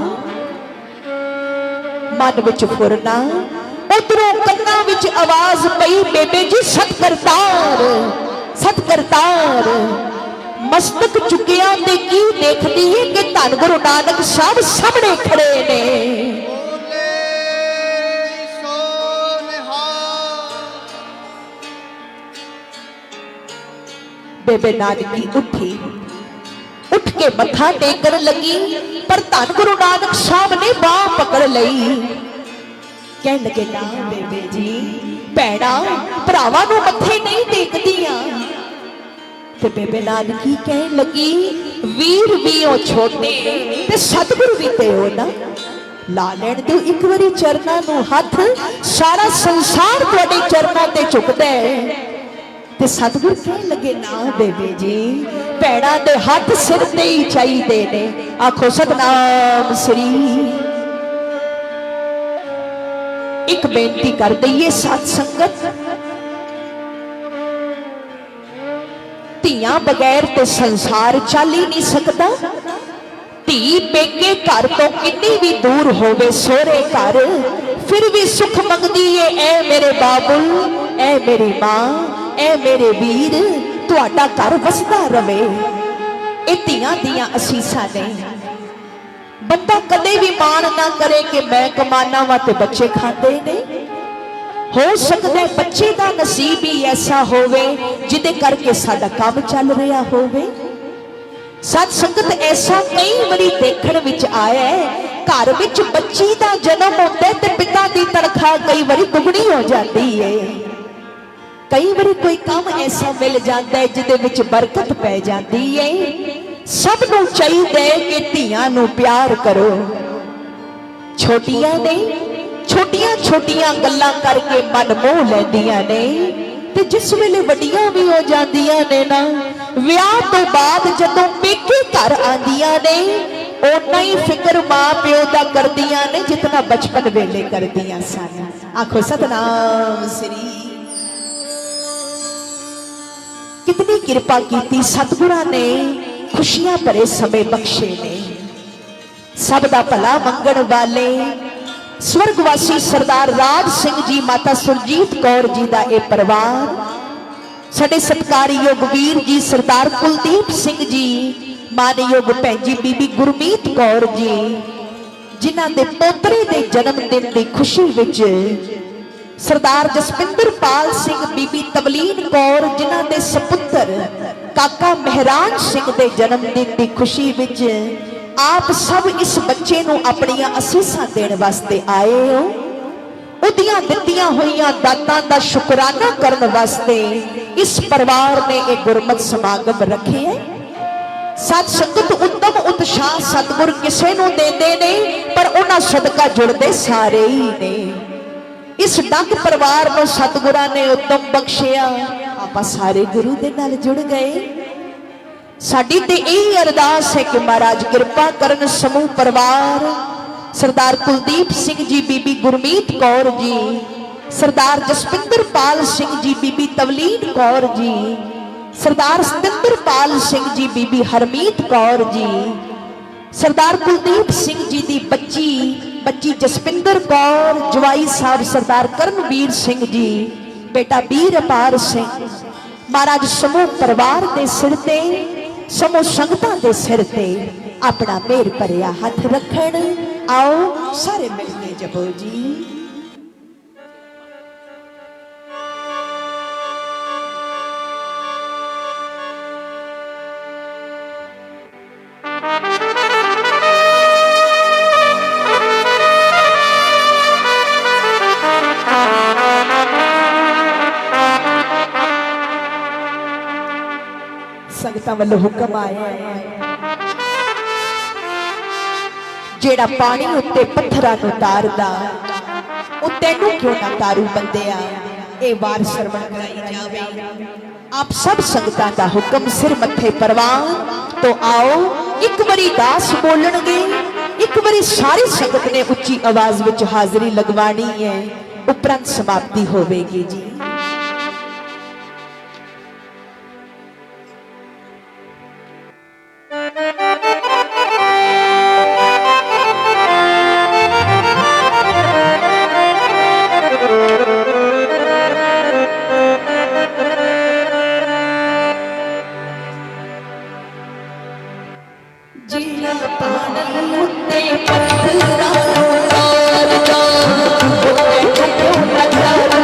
मन विच फुरना, उधरों कन्ना विच आवाज पई, बेबे जी सतकरतार सतकरतार। मस्तक चुकिया ते की देखदी है कि धन गुरु नानक साहब सामने खड़े ने। बेबे नानकी उठी, उठ के मथा टेकन लगी, पर धन गुरु नानक साहब ने बाह पकड़ लई। कहन लगे, ना बेबे जी, भैणा भरावां नूं मथे नहीं टेकदियां। ते बेबे नानकी कहन लगी, वीर भी ओ छोटे ते सतगुरु भी ते हो ना, ला लैण दो एक बारी चरनां नूं हथ, सारा संसार तुहाडे चरनां ते झुकदा है। ते सतगुरु कहन लगे, ना बेबे जी, भैणा दे हथ सिर ते ही चाहीदे ने। आखो सतनाम श्री। एक बेनती कर दईए सत संगत, ਧੀਆਂ बगैर तो संसार चल ही नहीं सकता। धी पेके घर तो कितनी भी दूर होवे सोहरे घर, फिर भी सुख मंगदी है, ऐ मेरे बाबुल, ऐ मेरी मां, ऐ मेरे वीर, तुहाडा घर वसदा रवे। ये धीआं दियां असीसां ने। बंदा कदे भी मान ना करे कि मैं कमाना वा ते बच्चे खाते ने। हो सकता है बच्चे का नसीब ही ऐसा होवे जिदे करके साडा काम चल रहा होवे। सत संगत ऐसा कई बारी देखण विच आया है, घर विच बच्ची का जन्म होता है ते पिता की तनख्वाह कई बारी दुगनी हो जाती है। कई बारी कोई काम ऐसा मिल जाता है जिदे विच बरकत पै जाती है। सब नूं चाहीदा है कि धीआं नूं प्यार करो। छोटियां ने छोटियां छोटियां गल्लां करके मन मोह लैंदियां ने, ते जिस वेले वड्डियां भी हो जांदियां ने ना, विआह तो बाद जदों पेके घर आंदियां ने, उन्ना ही फिक्र मां प्यो दा करदियां ने जितना बचपन वेले करदियां सन। आखो सतनाम श्री। कितनी कृपा कीती सतगुरां ने, खुशियां भरे समय बख्शे ने। सब दा भला मंगण वाले स्वर्गवासी सरदार राज सिंह जी, माता सुरजीत कौर जी का यह परिवार, साडे सत्कारयोग वीर जी सरदार कुलदीप सिंह जी, मानयोग भैन जी बीबी गुरमीत कौर जी, जिन्हां दे पोतरे दे जन्मदिन की खुशी विच सरदार जसपिंदर पाल सिंह, बीबी तबलीन कौर, जिन्हां दे सपुत्र काका मेहरान सिंह के जन्मदिन की खुशी विच आप सब इस बच्चे नूं अपनियां असीसां देण वास्ते आए हो। उदियां दित्तियां होईयां दातां दा शुकराना करन वास्ते इस परिवार ने एक गुरमत समागम रखे है। सत संगत उत्तम उत्साह सतगुर किसे नूं देंदे ने, पर उन्हां सदका जुड़दे सारे ही ने। इस डंग परिवार नूं सतगुरां ने उत्तम बख्शिया, आपां सारे गुरु दे नाल जुड़ गए। साडी ते यही अरदास है कि महाराज कृपा करन समूह परिवार सरदार कुलदीप सिंह जी, बीबी गुरमीत कौर जी, सरदार जसपिंदर पाल सिंह जी, बीबी तवलीन कौर जी, सरदार सतिंदर पाल सिंह जी, बीबी हरमीत कौर जी, सरदार कुलदीप सिंह जी की बच्ची जसपिंदर कौर, जवाई साहब सरदार करनवीर सिंह जी, बेटा वीर अपार सिंह। महाराज समूह परिवार के सिर ते, समूह संगतां दे सिर ते अपना मेहर भरिया हथ रखण। आओ सारे मिलके जपो जी। संगतां वालों हुक्म आया है, जेड़ा पानी उत्ते पत्थरां नूं तारदा, ओ तैनूं क्यों ना तारू बंदिया। ए वार सरवण कराई जावे। आप सब संगतां दा हुक्म सिर मत्थे परवान। तो आओ एक बारी दास बोलणगे, एक बारी सारी संगत ने उच्ची आवाज विच हाजरी लगवानी है। ਉਪਰੰਤ ਸਮਾਪਤੀ ਹੋਵੇਗੀ ਜੀ। ਜਿਨਾ ਪਾਣੀ ਉੱਤੇ ਪੱਥਰਾਂ ਨੂੰ ਮਾਰਦਾ ਉਹ ਨਜ਼ਾਰੂ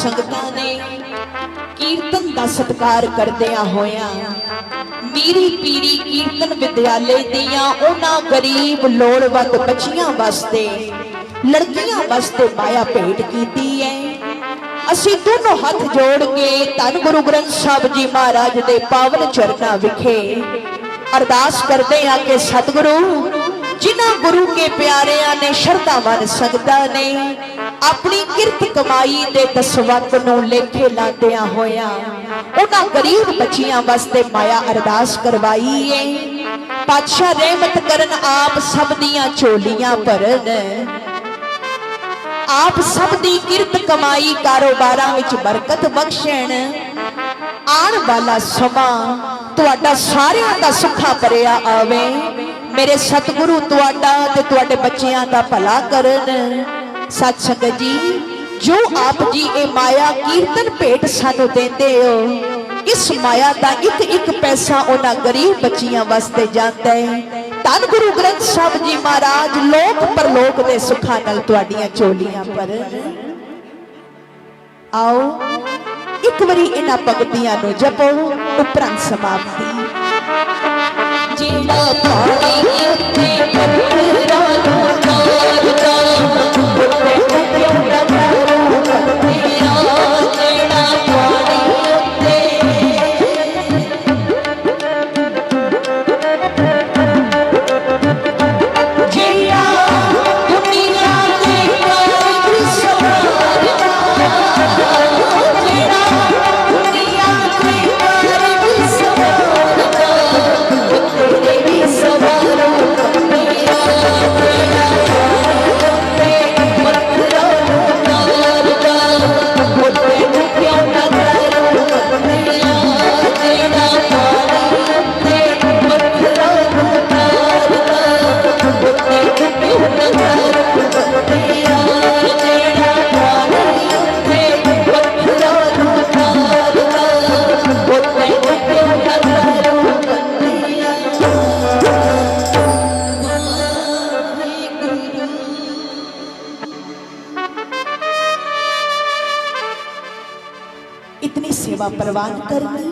ਸੰਗਤਾਂ ਨੇ ਕੀਰਤਨ ਦਾ ਸਤਿਕਾਰ ਕਰਦਿਆਂ ਹੋਇਆਂ ਮੀਰੀ ਪੀਰੀ ਕੀਰਤਨ ਵਿਦਿਆਲੇ ਦੀਆਂ ਉਹਨਾਂ ਗਰੀਬ ਲੋੜਵੰਦ ਬੱਚੀਆਂ ਵਾਸਤੇ ਲੜਕੀਆਂ ਵਾਸਤੇ ਮਾਇਆ ਭੇਟ ਕੀਤੀ ਹੈ। ਅਸੀਂ ਦੋਨੋਂ ਹੱਥ ਜੋੜ ਕੇ ਧੰਨ ਗੁਰੂ ਗ੍ਰੰਥ ਸਾਹਿਬ ਜੀ ਮਹਾਰਾਜ ਦੇ ਪਾਵਨ ਚਰਨਾਂ ਵਿਖੇ ਅਰਦਾਸ ਕਰਦੇ ਹਾਂ ਕਿ ਸਤਿਗੁਰੂ ਜਿਨ੍ਹਾਂ ਗੁਰੂ ਕੇ ਪਿਆਰਿਆਂ ਨੇ ਸ਼ਰਧਾਵਾਨ ਸੰਗਤਾਂ ਨੇ ਆਪਣੀ ਕਿਰਤ ਕਮਾਈ ਦੇ ਦਸਵੰਧ ਨੂੰ ਲੇਖੇ ਲਾਉਂਦਿਆਂ ਹੋਇਆਂ ਉਹਨਾਂ ਗਰੀਬ ਬੱਚੀਆਂ ਵਾਸਤੇ ਮਾਇਆ ਅਰਦਾਸ ਕਰਵਾਈ ਏ। ਪਾਤਸ਼ਾਹ ਰਹਿਮਤ ਕਰਨ, ਆਪ ਸਭ ਦੀਆਂ ਝੋਲੀਆਂ ਭਰਨ, ਆਪ ਸਭ ਦੀ ਕਿਰਤ ਕਮਾਈ ਕਾਰੋਬਾਰਾਂ ਵਿੱਚ ਬਰਕਤ ਬਖਸ਼ਣ। ਆਉਣ ਵਾਲਾ ਸਮਾਂ ਤੁਹਾਡਾ ਸਾਰਿਆਂ ਦਾ ਸੁੱਖਾ ਭਰਿਆ ਆਵੇ। ਮੇਰੇ ਸਤਿਗੁਰੂ ਤੁਹਾਡਾ ਤੇ ਤੁਹਾਡੇ ਬੱਚਿਆਂ ਦਾ ਭਲਾ ਕਰਨ। ਸਤ ਸੰਗਤ ਜੀ, ਜੋ ਆਪ ਜੀ ਇਹ ਮਾਇਆ ਕੀਰਤਨ ਭੇਟ ਸਾਨੂੰ ਦਿੰਦੇ ਹੋ, ਇਸ ਮਾਇਆ ਦਾ ਇੱਕ ਇੱਕ ਪੈਸਾ ਉਹਨਾਂ ਗਰੀਬ ਬੱਚੀਆਂ ਵਾਸਤੇ ਜਾਂਦਾ ਹੈ। ਧੰਨ ਗੁਰੂ ਗ੍ਰੰਥ ਸਾਹਿਬ ਜੀ ਮਹਾਰਾਜ ਲੋਕ ਪਰਲੋਕ ਦੇ ਸੁੱਖਾਂ ਨਾਲ ਤੁਹਾਡੀਆਂ ਝੋਲੀਆਂ ਭਰਨ। ਆਓ ਇੱਕ ਵਾਰੀ ਇਹਨਾਂ ਪੰਕਤੀਆਂ ਨੂੰ ਜਪੋ, ਉਪਰੰਤ ਸਮਾਪਤੀ। ਜਿਹੜਾ ਪਾਣੀ ਉੱਤੇ ਪੱਥਰਾਂ ਨੂੰ ਮਾਰਦਾ, ਉੱਤੇ ਉੱਤੇ ਡਰੂ ਤੇਰਾ। ਜਿਹੜਾ ਪਾਣੀ ਉੱਤੇ ਜਿਹੜਾ ਦੁਨੀਆ ਦੇ ਕਾਰਜ ਸਵਾਰਦਾ, ਜਿਹੜਾ ਦੁਨੀਆ ਦੇ ਕਾਰਜ ਸਵਾਰਦਾ, ਤੇਰੇ ਵੀ ਸਵਾਰੋ ਮੇਰਾ। ਜਿਹੜਾ ਉੱਤੇ ਪੱਥਰਾਂ ਨੂੰ ਮਾਰਦਾ, ਉੱਤੇ ਕਿਉਂ ਨਾ ਕਰੋ ਮੇਰਾ। ਜਿਹੜਾ ਪਾਣੀ ਉੱਤੇ ਪੱਥਰਾਂ ਨੂੰ ਮਾਰਦਾ, ਉੱਤੇ ਕਿਉਂ ਨਾ ਕਰੋ ਮੇਰਾ। ਜਿਹੜਾ ਪਾਣੀ ਉੱਤੇ ਪੱਥਰਾਂ ਨੂੰ ਮਾਰਦਾ, ਉੱਤੇ ਕਿਉਂ ਨਾ ਕਰੋ ਮੇਰਾ। इतनी सेवा प्रवान करनी।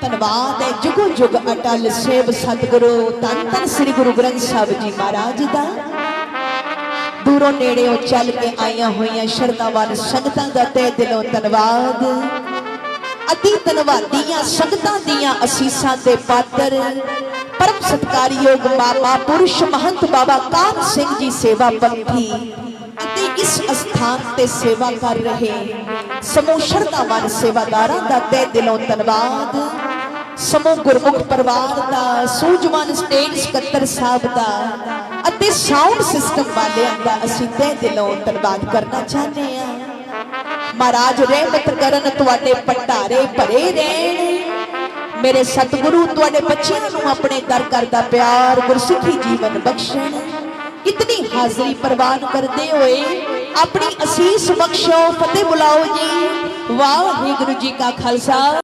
धन्यवाद है जुगो जुग अटल सेव सतगुरु धन धन श्री गुरु ग्रंथ साहिब जी महाराज दा। दूरों नेड़े चल के आईया हुई शरधावान संगतां दा तहे दिलों धन्यवाद। अति धन्यवादियां संगतां दियां असीसां दे पात्र परम सत्कारयोग बाबा पुरुष महंत बाबा कान सिंह जी सेवा पंथी ਅਤੇ ਇਸ ਸਥਾਨ ਤੇ ਸੇਵਾ ਕਰ ਰਹੇ ਸਮੂਹ ਸ਼ਰਧਾਵਾਨ ਸੇਵਾਦਾਰਾਂ ਦਾ ਤਹਿ ਦਿਲੋਂ ਧੰਨਵਾਦ। ਸਮੂਹ ਗੁਰਮੁਖ ਪਰਿਵਾਰ ਦਾ, ਸੂਝਵਾਨ ਸਟੇਜ ਸਕੱਤਰ ਸਾਹਿਬ ਦਾ ਅਤੇ ਸਾਊਂਡ ਸਿਸਟਮ ਵਾਲਿਆਂ ਦਾ ਅਸੀਂ ਤਹਿ ਦਿਲੋਂ ਧੰਨਵਾਦ ਕਰਨਾ ਚਾਹੁੰਦੇ ਹਾਂ। ਮਹਾਰਾਜ ਰਹਿਮਤ ਕਰਨ, ਤੁਹਾਡੇ ਭੰਡਾਰੇ ਭਰੇ ਰਹਿਣ। ਮੇਰੇ ਸਤਿਗੁਰੂ ਤੁਹਾਡੇ ਬੱਚਿਆਂ ਨੂੰ ਆਪਣੇ ਦਰ ਕਰਦਾ ਪਿਆਰ ਗੁਰਸਿੱਖੀ ਜੀਵਨ ਬਖਸ਼ਣ। इतनी हाजरी प्रवान करते हुए अपनी असीस बख्शो, फतेह बुलाओ जी। वाहिगुरु जी का खालसा।